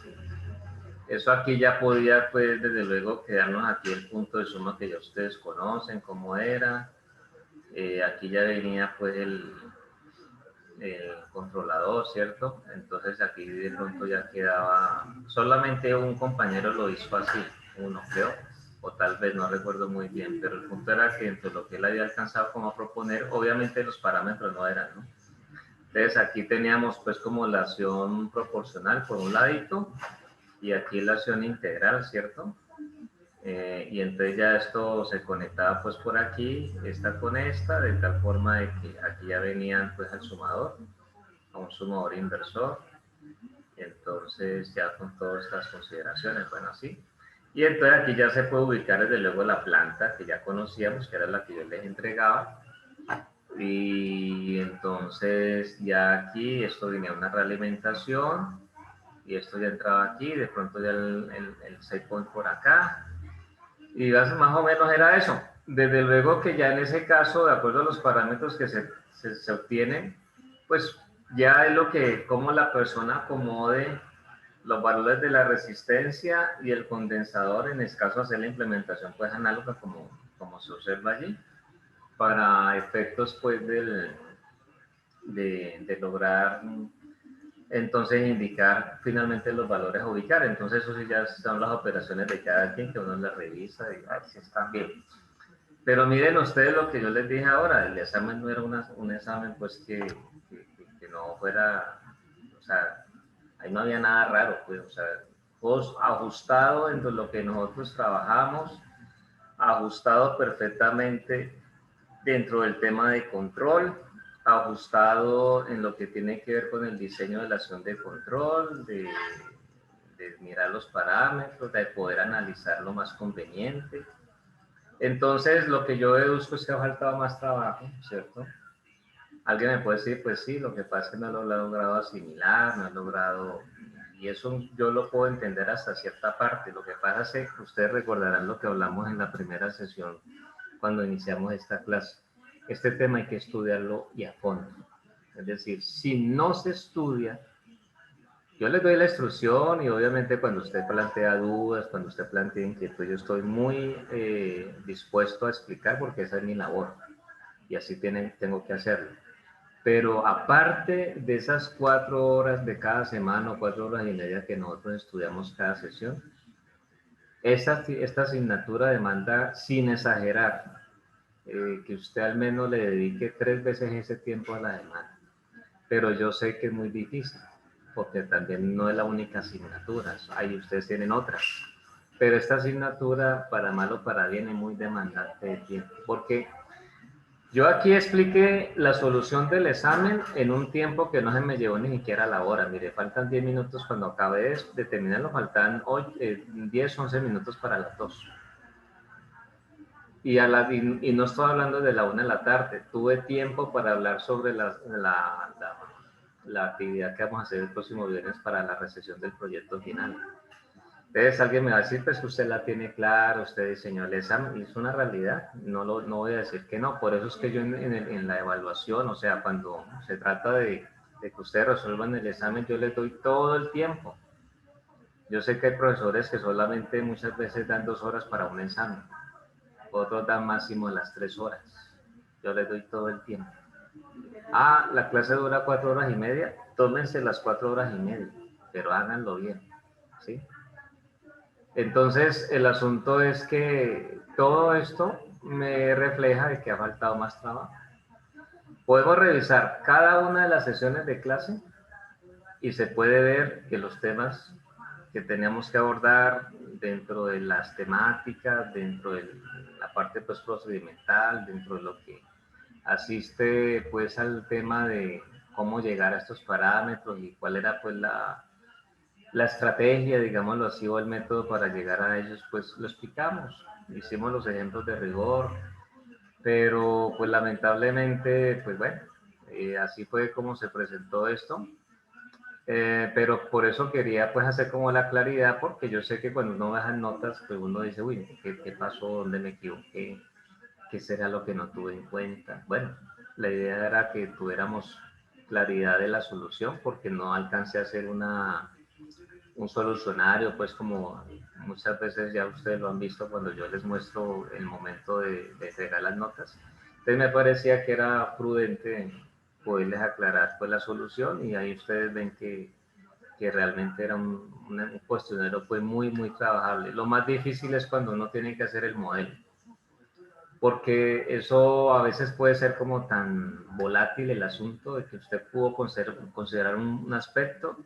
Eso aquí ya podía, pues, desde luego, quedarnos aquí el punto de suma que ya ustedes conocen, cómo era. Aquí ya venía, pues, el controlador, ¿cierto? Entonces aquí de pronto ya quedaba, solamente un compañero lo hizo así, uno creo, o tal vez no recuerdo muy bien, pero el punto era que entre lo que él había alcanzado como a proponer, obviamente los parámetros no eran, ¿no? Entonces aquí teníamos pues como la acción proporcional por un ladito y aquí la acción integral, ¿cierto? Y entonces ya esto se conectaba pues por aquí, esta con esta, de tal forma de que aquí ya venían pues al sumador, a un sumador inversor, y entonces ya con todas estas consideraciones, bueno, así. Y entonces aquí ya se puede ubicar desde luego la planta que ya conocíamos, que era la que yo les entregaba, y entonces ya aquí esto venía una realimentación, y esto ya entraba aquí, de pronto ya el set point por acá, y más o menos era eso. Desde luego que ya en ese caso, de acuerdo a los parámetros que se obtienen, pues ya es lo que, cómo la persona acomode los valores de la resistencia y el condensador, en este caso hacer la implementación pues análoga como se observa allí, para efectos pues de lograr entonces indicar finalmente los valores a ubicar. Entonces eso sí ya son las operaciones de cada quien que uno las revisa y a ver si están bien. Pero miren ustedes lo que yo les dije ahora, el examen no era un examen pues que no fuera, o sea, ahí no había nada raro, pues, o sea, pues ajustado dentro de lo que nosotros trabajamos, ajustado perfectamente dentro del tema de control, ajustado en lo que tiene que ver con el diseño de la acción de control, de mirar los parámetros, de poder analizar lo más conveniente. Entonces, lo que yo deduzco es que ha faltado más trabajo, ¿cierto? Alguien me puede decir, pues sí, lo que pasa es que no lo he logrado asimilar, no he logrado, y eso yo lo puedo entender hasta cierta parte. Lo que pasa es que ustedes recordarán lo que hablamos en la primera sesión cuando iniciamos esta clase. Este tema hay que estudiarlo y a fondo. Es decir, si no se estudia, yo les doy la instrucción y obviamente cuando usted plantea dudas, cuando usted plantea inquietud, yo estoy muy dispuesto a explicar porque esa es mi labor y así tengo que hacerlo. Pero aparte de esas 4 horas de cada semana o 4 horas y media que nosotros estudiamos cada sesión, esta asignatura demanda, sin exagerar, que usted al menos le dedique 3 veces ese tiempo a la semana. Pero yo sé que es muy difícil, porque también no es la única asignatura, ahí ustedes tienen otras. Pero esta asignatura, para mal o para bien, es muy demandante de tiempo, porque yo aquí expliqué la solución del examen en un tiempo que no se me llevó ni siquiera la hora. Mire, faltan 10 minutos cuando acabé de terminarlo, faltan 10, 11 minutos para las 2. Y no estoy hablando de la 1 de la tarde. Tuve tiempo para hablar sobre la actividad que vamos a hacer el próximo viernes para la recepción del proyecto final. Entonces alguien me va a decir, pues que usted la tiene clara, usted diseñó el examen, y es una realidad, no voy a decir que no. Por eso es que yo en la evaluación, o sea, cuando se trata de que ustedes resuelvan el examen, yo les doy todo el tiempo. Yo sé que hay profesores que solamente muchas veces dan 2 horas para un examen, otros dan máximo las 3 horas. Yo les doy todo el tiempo. La clase dura 4 horas y media, tómense las 4 horas y media, pero háganlo bien, ¿sí? Entonces, el asunto es que todo esto me refleja de que ha faltado más trabajo. Podemos revisar cada una de las sesiones de clase y se puede ver que los temas que teníamos que abordar dentro de las temáticas, dentro de la parte pues procedimental, dentro de lo que asiste pues al tema de cómo llegar a estos parámetros y cuál era pues la estrategia, digámoslo así, o el método para llegar a ellos, pues lo explicamos, hicimos los ejemplos de rigor, pero pues lamentablemente, pues bueno, así fue como se presentó esto. Pero por eso quería pues hacer como la claridad, porque yo sé que cuando uno baja notas, pues uno dice, uy, ¿qué pasó? ¿Dónde me equivoqué? ¿Qué será lo que no tuve en cuenta? Bueno, la idea era que tuviéramos claridad de la solución, porque no alcancé a hacer un solucionario, pues como muchas veces ya ustedes lo han visto cuando yo les muestro el momento de entregar las notas. Entonces me parecía que era prudente poderles aclarar pues la solución y ahí ustedes ven que realmente era un cuestionario pues muy trabajable. Lo más difícil es cuando uno tiene que hacer el modelo, porque eso a veces puede ser como tan volátil el asunto de que usted pudo considerar un aspecto,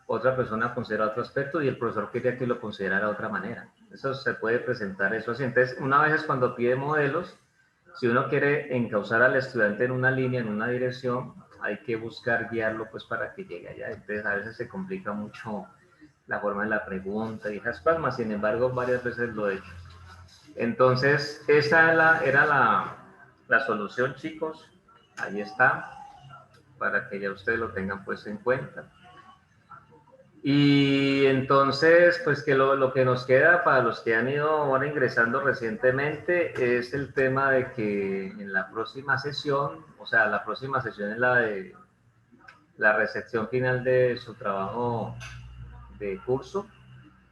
otra persona considera otro aspecto y el profesor quería que lo considerara de otra manera. Eso se puede presentar eso así. Entonces, una vez es cuando pide modelos, si uno quiere encauzar al estudiante en una línea, en una dirección, hay que buscar guiarlo pues para que llegue allá. Entonces, a veces se complica mucho la forma de la pregunta y esas palmas. Sin embargo, varias veces lo he hecho. Entonces, esa era la solución, chicos. Ahí está, para que ya ustedes lo tengan pues en cuenta. Y entonces, pues que lo que nos queda para los que han ido ahora ingresando recientemente es el tema de que en la próxima sesión, o sea, la próxima sesión es la de la recepción final de su trabajo de curso.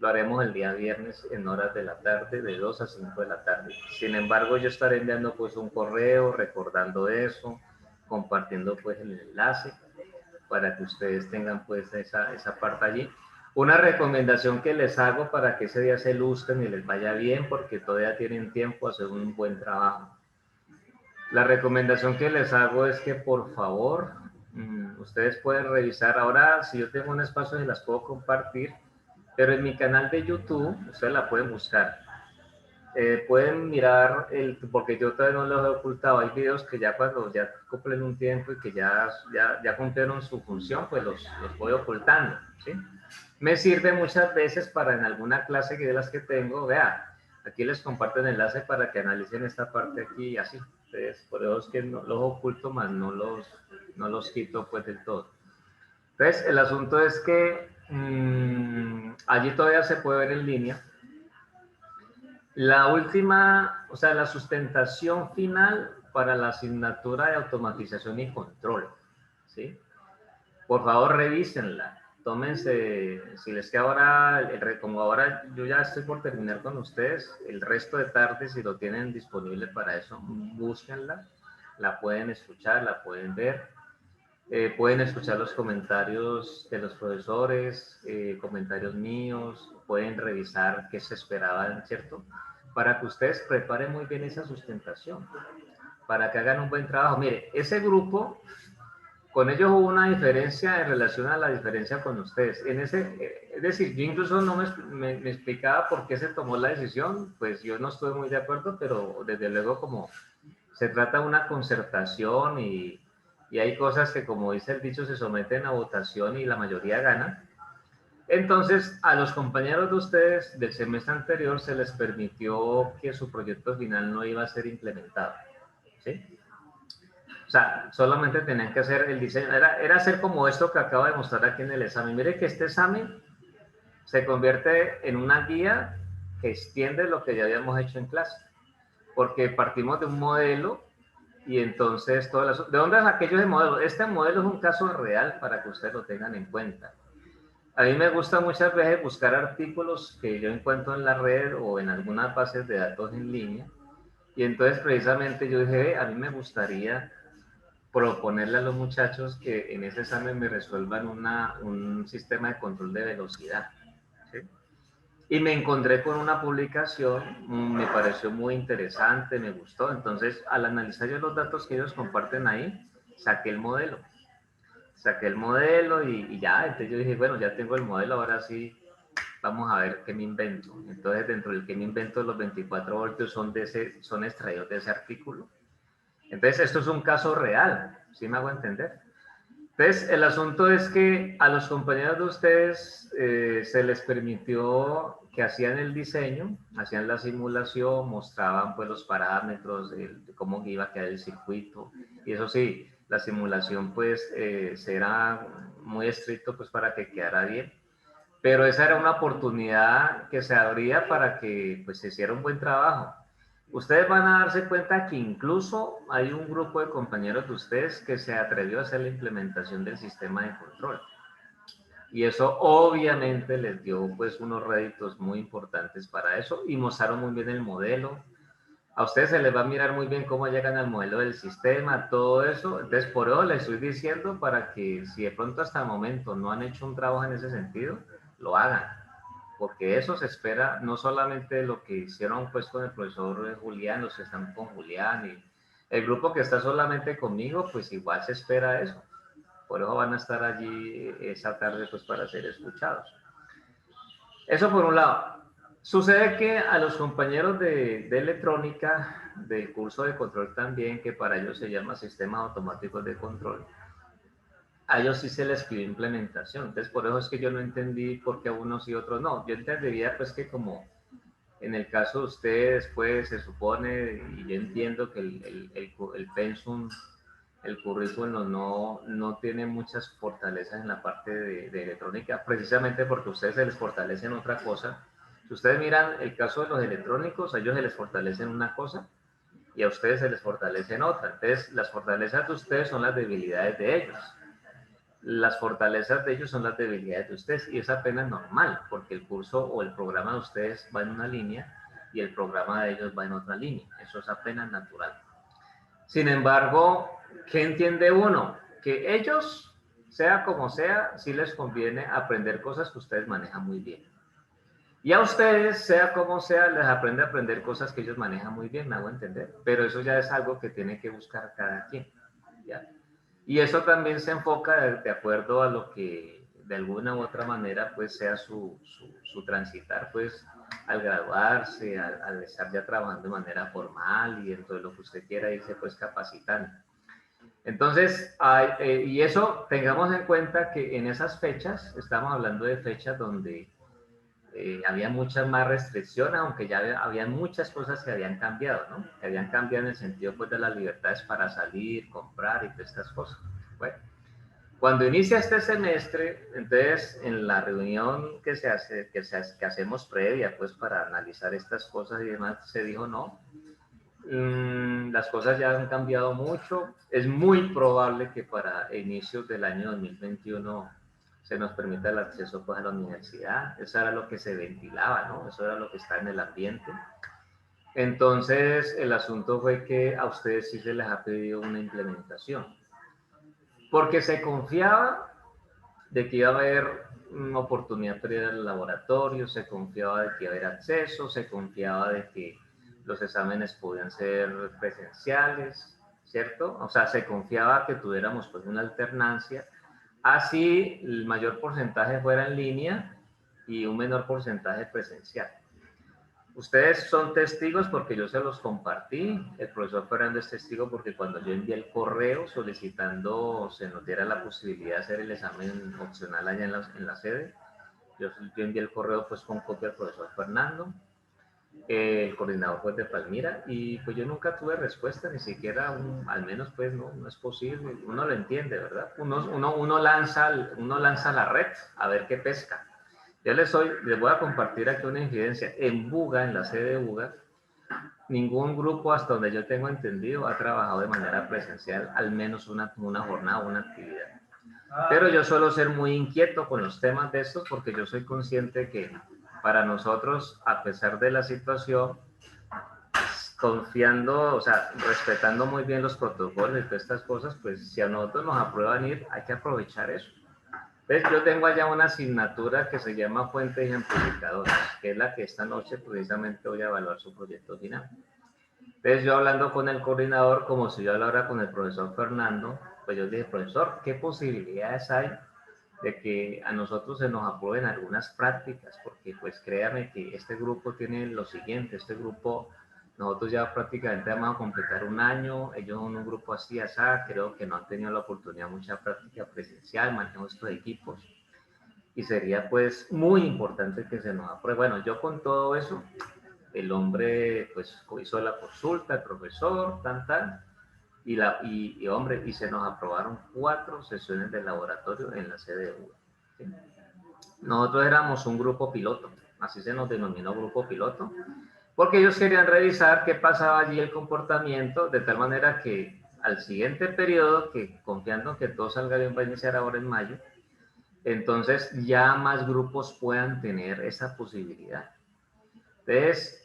Lo haremos el día viernes en horas de la tarde, de 2 a 5 de la tarde. Sin embargo, yo estaré enviando pues un correo recordando eso, compartiendo pues el enlace para que ustedes tengan pues esa parte allí. Una recomendación que les hago para que ese día se luzcan y les vaya bien, porque todavía tienen tiempo a hacer un buen trabajo. La recomendación que les hago es que por favor, ustedes pueden revisar, ahora si yo tengo un espacio y las puedo compartir, pero en mi canal de YouTube, ustedes la pueden buscar. Pueden mirar, porque yo todavía no los he ocultado, hay videos que ya cuando ya cumplen un tiempo y que ya cumplieron su función, pues los voy ocultando, ¿sí? Me sirve muchas veces para en alguna clase de las que tengo, vea, aquí les comparto el enlace para que analicen esta parte aquí y así. Entonces, por eso es que no, los oculto más, no los quito pues del todo. Entonces, el asunto es que allí todavía se puede ver en línea. La última, o sea, la sustentación final para la asignatura de automatización y control, ¿sí? Por favor, revísenla. Tómense, si les queda ahora, como ahora yo ya estoy por terminar con ustedes, el resto de tarde, si lo tienen disponible para eso, búsquenla, la pueden escuchar, la pueden ver. Pueden escuchar los comentarios de los profesores, comentarios míos, pueden revisar qué se esperaban, ¿cierto? Para que ustedes preparen muy bien esa sustentación, para que hagan un buen trabajo. Mire, ese grupo, con ellos hubo una diferencia en relación a la diferencia con ustedes. Es decir, yo incluso no me explicaba por qué se tomó la decisión, pues yo no estuve muy de acuerdo, pero desde luego como se trata de una concertación y hay cosas que, como dice el dicho, se someten a votación y la mayoría gana. Entonces, a los compañeros de ustedes del semestre anterior se les permitió que su proyecto final no iba a ser implementado, ¿sí? O sea, solamente tenían que hacer el diseño. Era hacer como esto que acabo de mostrar aquí en el examen. Mire que este examen se convierte en una guía que extiende lo que ya habíamos hecho en clase, porque partimos de un modelo. Y entonces, ¿de dónde es aquello de modelo? Este modelo es un caso real para que ustedes lo tengan en cuenta. A mí me gusta muchas veces buscar artículos que yo encuentro en la red o en algunas bases de datos en línea. Y entonces, precisamente, yo dije, a mí me gustaría proponerle a los muchachos que en ese examen me resuelvan un sistema de control de velocidad, ¿sí? Y me encontré con una publicación, me pareció muy interesante, me gustó. Entonces, al analizar yo los datos que ellos comparten ahí, saqué el modelo. Y ya, entonces yo dije, bueno, ya tengo el modelo, ahora sí, vamos a ver qué me invento. Entonces, dentro del que me invento, los 24 voltios son extraídos de ese artículo. Entonces, esto es un caso real, ¿sí me hago entender? Entonces, el asunto es que a los compañeros de ustedes se les permitió que hacían el diseño, hacían la simulación, mostraban pues los parámetros de cómo iba a quedar el circuito. Y eso sí, la simulación pues será muy estricto pues para que quedara bien. Pero esa era una oportunidad que se abría para que pues se hiciera un buen trabajo. Ustedes van a darse cuenta que incluso hay un grupo de compañeros de ustedes que se atrevió a hacer la implementación del sistema de control. Y eso obviamente les dio pues unos réditos muy importantes para eso y mostraron muy bien el modelo. A ustedes se les va a mirar muy bien cómo llegan al modelo del sistema, todo eso. Entonces, por eso les estoy diciendo para que si de pronto hasta el momento no han hecho un trabajo en ese sentido, lo hagan. Porque eso se espera no solamente lo que hicieron pues con el profesor Julián, los que están con Julián y el grupo que está solamente conmigo, pues igual se espera eso. Por eso van a estar allí esa tarde pues para ser escuchados. Eso por un lado. Sucede que a los compañeros de electrónica del curso de control también, que para ellos se llama sistemas automáticos de control, a ellos sí se les pidió implementación. Entonces por eso es que yo no entendí por qué a unos y otros no. Yo entendería pues que como en el caso de ustedes pues se supone, y yo entiendo que el pensum, el currículum no tiene muchas fortalezas en la parte de electrónica, precisamente porque a ustedes se les fortalece en otra cosa. Si ustedes miran el caso de los electrónicos, a ellos se les fortalece en una cosa y a ustedes se les fortalece en otra. Entonces, las fortalezas de ustedes son las debilidades de ellos. Las fortalezas de ellos son las debilidades de ustedes y es apenas normal, porque el curso o el programa de ustedes va en una línea y el programa de ellos va en otra línea. Eso es apenas natural. Sin embargo, ¿qué entiende uno? Que ellos, sea como sea, sí les conviene aprender cosas que ustedes manejan muy bien. Y a ustedes, sea como sea, les aprende a aprender cosas que ellos manejan muy bien, me hago entender. Pero eso ya es algo que tiene que buscar cada quien. ¿Ya? Y eso también se enfoca de acuerdo a lo que de alguna u otra manera pues sea su transitar pues al graduarse, al estar ya trabajando de manera formal y dentro de lo que usted quiera irse pues capacitando. Entonces, y eso tengamos en cuenta que en esas fechas, estamos hablando de fechas donde había muchas más restricciones, aunque ya había muchas cosas que habían cambiado, ¿no? Que habían cambiado en el sentido pues de las libertades para salir, comprar y todas estas cosas. Bueno, cuando inicia este semestre, entonces en la reunión que hacemos previa pues para analizar estas cosas y demás, se dijo no, las cosas ya han cambiado mucho, es muy probable que para inicios del año 2021 se nos permita el acceso pues, a la universidad. Eso era lo que se ventilaba, ¿no? Eso era lo que está en el ambiente. Entonces, el asunto fue que a ustedes sí se les ha pedido una implementación, porque se confiaba de que iba a haber una oportunidad para ir al laboratorio, se confiaba de que iba a haber acceso, se confiaba de que los exámenes podían ser presenciales, ¿cierto? O sea, se confiaba que tuviéramos pues una alternancia. Así el mayor porcentaje fuera en línea y un menor porcentaje presencial. Ustedes son testigos porque yo se los compartí. El profesor Fernando es testigo porque cuando yo envié el correo solicitando se nos diera la posibilidad de hacer el examen opcional allá en la sede, yo envié el correo pues con copia al profesor Fernando, el coordinador pues de Palmira, y pues yo nunca tuve respuesta, ni siquiera al menos pues no es posible. Uno lo entiende, ¿verdad? Uno lanza la red a ver qué pesca. Yo les voy a compartir aquí una incidencia. En Buga, en la sede de Buga, ningún grupo, hasta donde yo tengo entendido, ha trabajado de manera presencial, al menos una jornada o una actividad. Pero yo suelo ser muy inquieto con los temas de estos porque yo soy consciente que para nosotros, a pesar de la situación, confiando, o sea, respetando muy bien los protocolos y todas estas cosas, pues si a nosotros nos aprueban ir, hay que aprovechar eso. Entonces, yo tengo allá una asignatura que se llama Fuentes Ejemplificadoras, que es la que esta noche precisamente voy a evaluar su proyecto final. Entonces, yo hablando con el coordinador, como si yo hablara con el profesor Fernando, pues yo dije, profesor, ¿qué posibilidades hay de que a nosotros se nos aprueben algunas prácticas? Porque pues créame que este grupo tiene lo siguiente, este grupo, nosotros ya prácticamente vamos a completar un año, ellos son un grupo así, creo que no han tenido la oportunidad de mucha práctica presencial, manejo estos equipos, y sería pues muy importante que se nos apruebe. Bueno, yo con todo eso, el hombre pues hizo la consulta, el profesor, y hombre, y se nos aprobaron 4 sesiones de laboratorio en la sede de UBA. ¿Sí? Nosotros éramos un grupo piloto, así se nos denominó grupo piloto, porque ellos querían revisar qué pasaba allí el comportamiento, de tal manera que al siguiente periodo, que confiando en que todo salga bien, va a iniciar ahora en mayo, entonces ya más grupos puedan tener esa posibilidad. Entonces,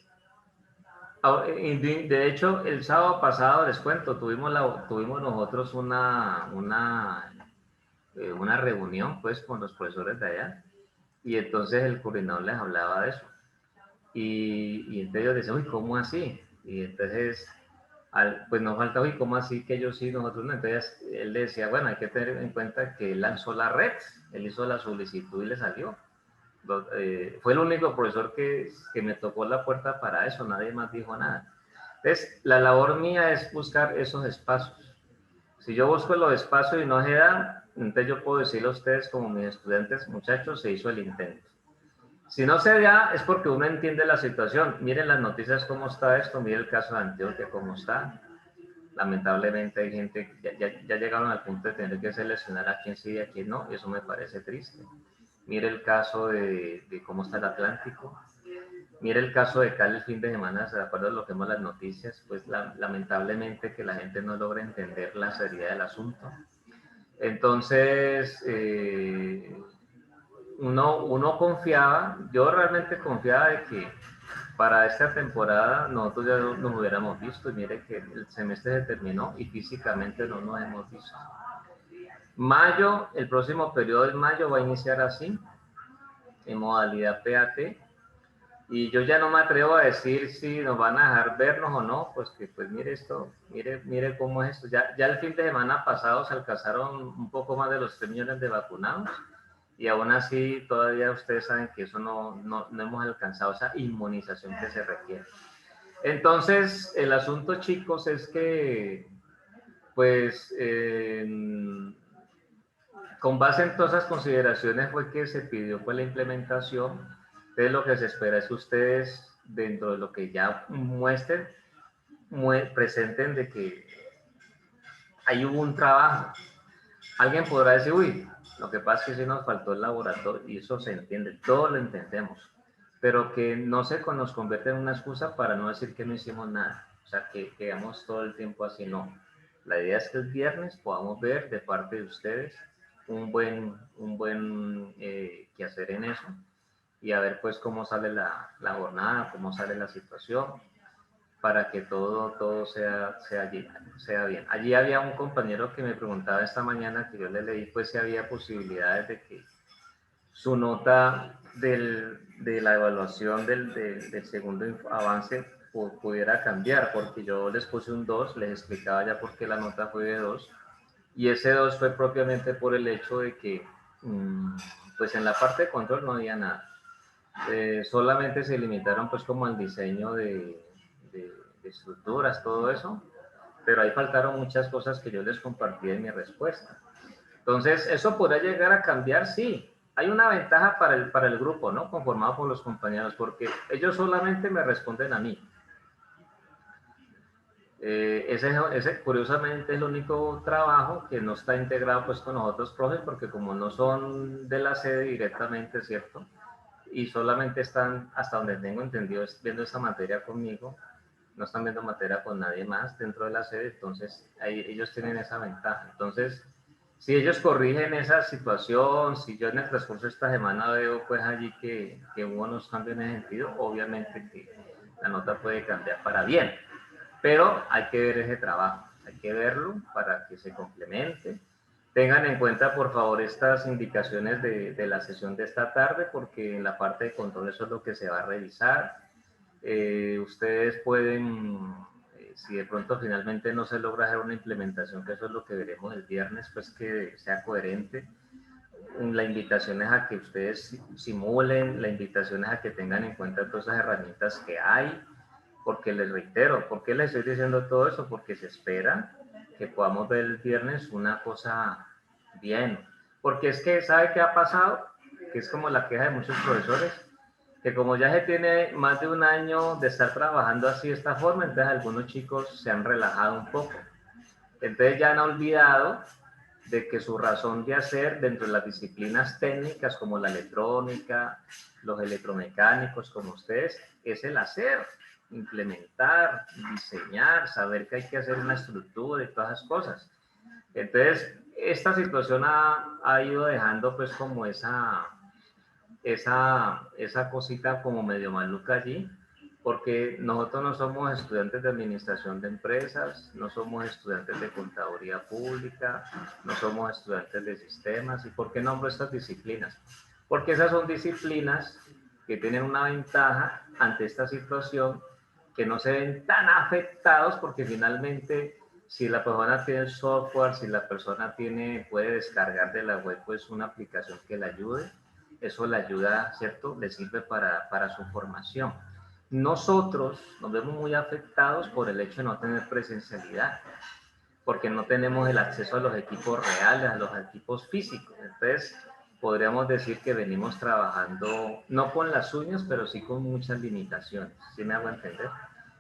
de hecho, el sábado pasado, les cuento, tuvimos nosotros una reunión pues con los profesores de allá, y entonces el coordinador les hablaba de eso. Y entonces ellos decían, uy, ¿cómo así? Y entonces, pues nos falta, uy, ¿cómo así que ellos sí, nosotros no? Entonces él decía, bueno, hay que tener en cuenta que él lanzó la red, él hizo la solicitud y le salió. Fue el único profesor que me tocó la puerta para eso, nadie más dijo nada. Entonces, la labor mía es buscar esos espacios. Si yo busco los espacios y no se dan, entonces yo puedo decirle a ustedes como mis estudiantes, muchachos, se hizo el intento. Si no se da, es porque uno entiende la situación. Miren las noticias cómo está esto, miren el caso de Antioquia cómo está. Lamentablemente hay gente, ya llegaron al punto de tener que seleccionar a quién sí y a quién no, y eso me parece triste. Mire el caso de cómo está el Atlántico. Mire el caso de Cali el fin de semana, de acuerdo a lo que vemos las noticias, pues lamentablemente que la gente no logra entender la seriedad del asunto. Entonces, uno confiaba, yo realmente confiaba de que para esta temporada nosotros ya nos hubiéramos visto, y mire que el semestre se terminó y físicamente no nos hemos visto. Mayo, el próximo periodo de mayo va a iniciar así, en modalidad PAT, y yo ya no me atrevo a decir si nos van a dejar vernos o no, pues que pues mire esto, mire cómo es esto. Ya el fin de semana pasado se alcanzaron un poco más de los 3 millones de vacunados, y aún así todavía ustedes saben que eso no hemos alcanzado esa inmunización que se requiere. Entonces, el asunto, chicos, es que, pues, con base en todas esas consideraciones fue que se pidió pues la implementación. Entonces, lo que se espera es que ustedes, dentro de lo que ya muestren, presenten de que ahí hubo un trabajo. Alguien podrá decir, uy, lo que pasa es que sí nos faltó el laboratorio, y eso se entiende, todo lo entendemos, pero que no se nos convierte en una excusa para no decir que no hicimos nada, o sea, que quedamos todo el tiempo así, no. La idea es que el viernes podamos ver de parte de ustedes un buen quehacer en eso, y a ver pues cómo sale la jornada, cómo sale la situación, para que todo sea bien. Allí había un compañero que me preguntaba esta mañana, que yo le leí, pues si había posibilidades de que su nota de la evaluación del segundo avance pudiera cambiar, porque yo les puse un 2, les explicaba ya por qué la nota fue de 2, y ese 2 fue propiamente por el hecho de que, pues en la parte de control no había nada. Solamente se limitaron pues como al diseño de estructuras, todo eso, pero ahí faltaron muchas cosas que yo les compartí en mi respuesta. Entonces, ¿eso podrá llegar a cambiar? Sí. Hay una ventaja para el grupo, ¿no? Conformado por los compañeros, porque ellos solamente me responden a mí. Ese curiosamente es el único trabajo que no está integrado pues con los otros profes, porque como no son de la sede directamente, ¿cierto? Y solamente están, hasta donde tengo entendido, viendo esta materia conmigo, no están viendo materia con nadie más dentro de la sede, entonces ellos tienen esa ventaja. Entonces, si ellos corrigen esa situación, si yo en el transcurso de esta semana veo pues allí que hubo unos cambios en ese sentido, obviamente que la nota puede cambiar para bien, pero hay que ver ese trabajo, hay que verlo para que se complemente. Tengan en cuenta, por favor, estas indicaciones de la sesión de esta tarde, porque en la parte de control eso es lo que se va a revisar. Ustedes pueden, si de pronto finalmente no se logra hacer una implementación, que eso es lo que veremos el viernes, pues que sea coherente. La invitación es a que ustedes simulen, la invitación es a que tengan en cuenta todas esas herramientas que hay, porque les reitero, ¿por qué les estoy diciendo todo eso? Porque se espera que podamos ver el viernes una cosa bien. Porque es que, ¿sabe qué ha pasado? Que es como la queja de muchos profesores, que como ya se tiene más de un año de estar trabajando así de esta forma, entonces algunos chicos se han relajado un poco. Entonces ya han olvidado de que su razón de hacer dentro de las disciplinas técnicas como la electrónica, los electromecánicos como ustedes, es el hacer, implementar, diseñar, saber que hay que hacer una estructura y todas esas cosas. Entonces, esta situación ha ido dejando pues como esa cosita como medio maluca allí, porque nosotros no somos estudiantes de administración de empresas, no somos estudiantes de contaduría pública, no somos estudiantes de sistemas. ¿Y por qué nombro estas disciplinas? Porque esas son disciplinas que tienen una ventaja ante esta situación, que no se ven tan afectados, porque finalmente si la persona tiene software, si la persona puede descargar de la web pues una aplicación que le ayude, eso le ayuda, ¿cierto? Le sirve para su formación. Nosotros nos vemos muy afectados por el hecho de no tener presencialidad, porque no tenemos el acceso a los equipos reales, a los equipos físicos. Entonces, podríamos decir que venimos trabajando, no con las uñas, pero sí con muchas limitaciones. ¿Sí me hago entender?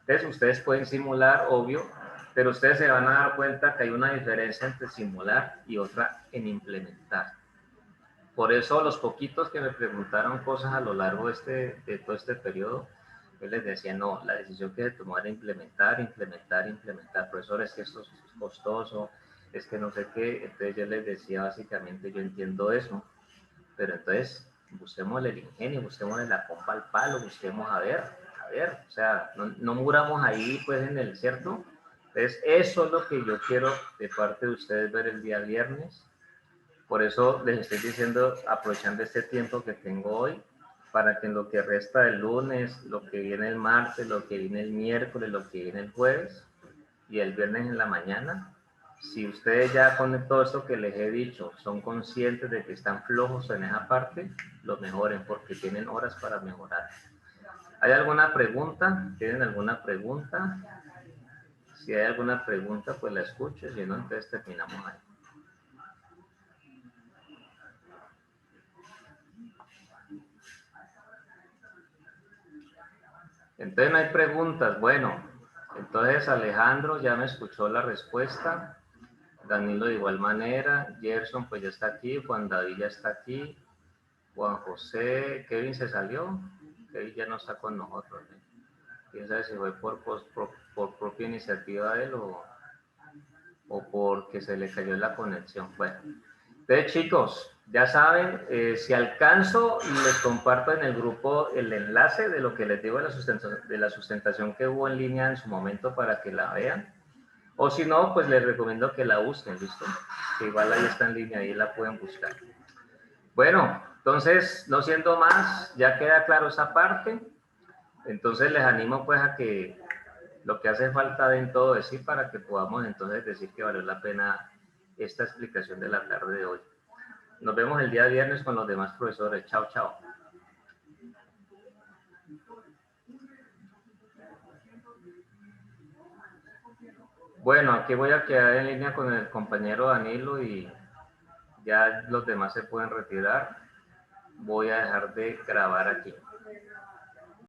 Entonces, ustedes pueden simular, obvio, pero ustedes se van a dar cuenta que hay una diferencia entre simular y otra en implementar. Por eso los poquitos que me preguntaron cosas a lo largo de todo este periodo, yo les decía, no, la decisión que se tomó era implementar, profesor, es que esto es costoso, es que no sé qué. Entonces yo les decía, básicamente, yo entiendo eso, pero entonces busquémosle el ingenio, busquémosle la pompa al palo, busquemos a ver, o sea, no muramos ahí pues en el cierto. Entonces eso es lo que yo quiero de parte de ustedes ver el día viernes. Por eso les estoy diciendo, aprovechando este tiempo que tengo hoy, para que en lo que resta del lunes, lo que viene el martes, lo que viene el miércoles, lo que viene el jueves y el viernes en la mañana, si ustedes ya con todo esto que les he dicho son conscientes de que están flojos en esa parte, lo mejoren porque tienen horas para mejorar. ¿Hay alguna pregunta? ¿Tienen alguna pregunta? Si hay alguna pregunta, pues la escucho, si no, entonces terminamos ahí. Entonces no hay preguntas. Bueno, entonces Alejandro ya me escuchó la respuesta. Danilo de igual manera. Gerson pues ya está aquí. Juan David ya está aquí. Juan José. Kevin se salió. Kevin ya no está con nosotros. Quién sabe si fue por propia iniciativa de él o porque se le cayó la conexión. Bueno, entonces chicos, ya saben, si alcanzo, les comparto en el grupo el enlace de lo que les digo de la sustentación que hubo en línea en su momento para que la vean. O si no, pues les recomiendo que la busquen, ¿listo? Que igual ahí está en línea, ahí la pueden buscar. Bueno, entonces, no siendo más, ya queda claro esa parte. Entonces les animo pues a que lo que hace falta en todo decir para que podamos entonces decir que valió la pena esta explicación de la tarde de hoy. Nos vemos el día viernes con los demás profesores. Chao, chao. Bueno, aquí voy a quedar en línea con el compañero Danilo y ya los demás se pueden retirar. Voy a dejar de grabar aquí.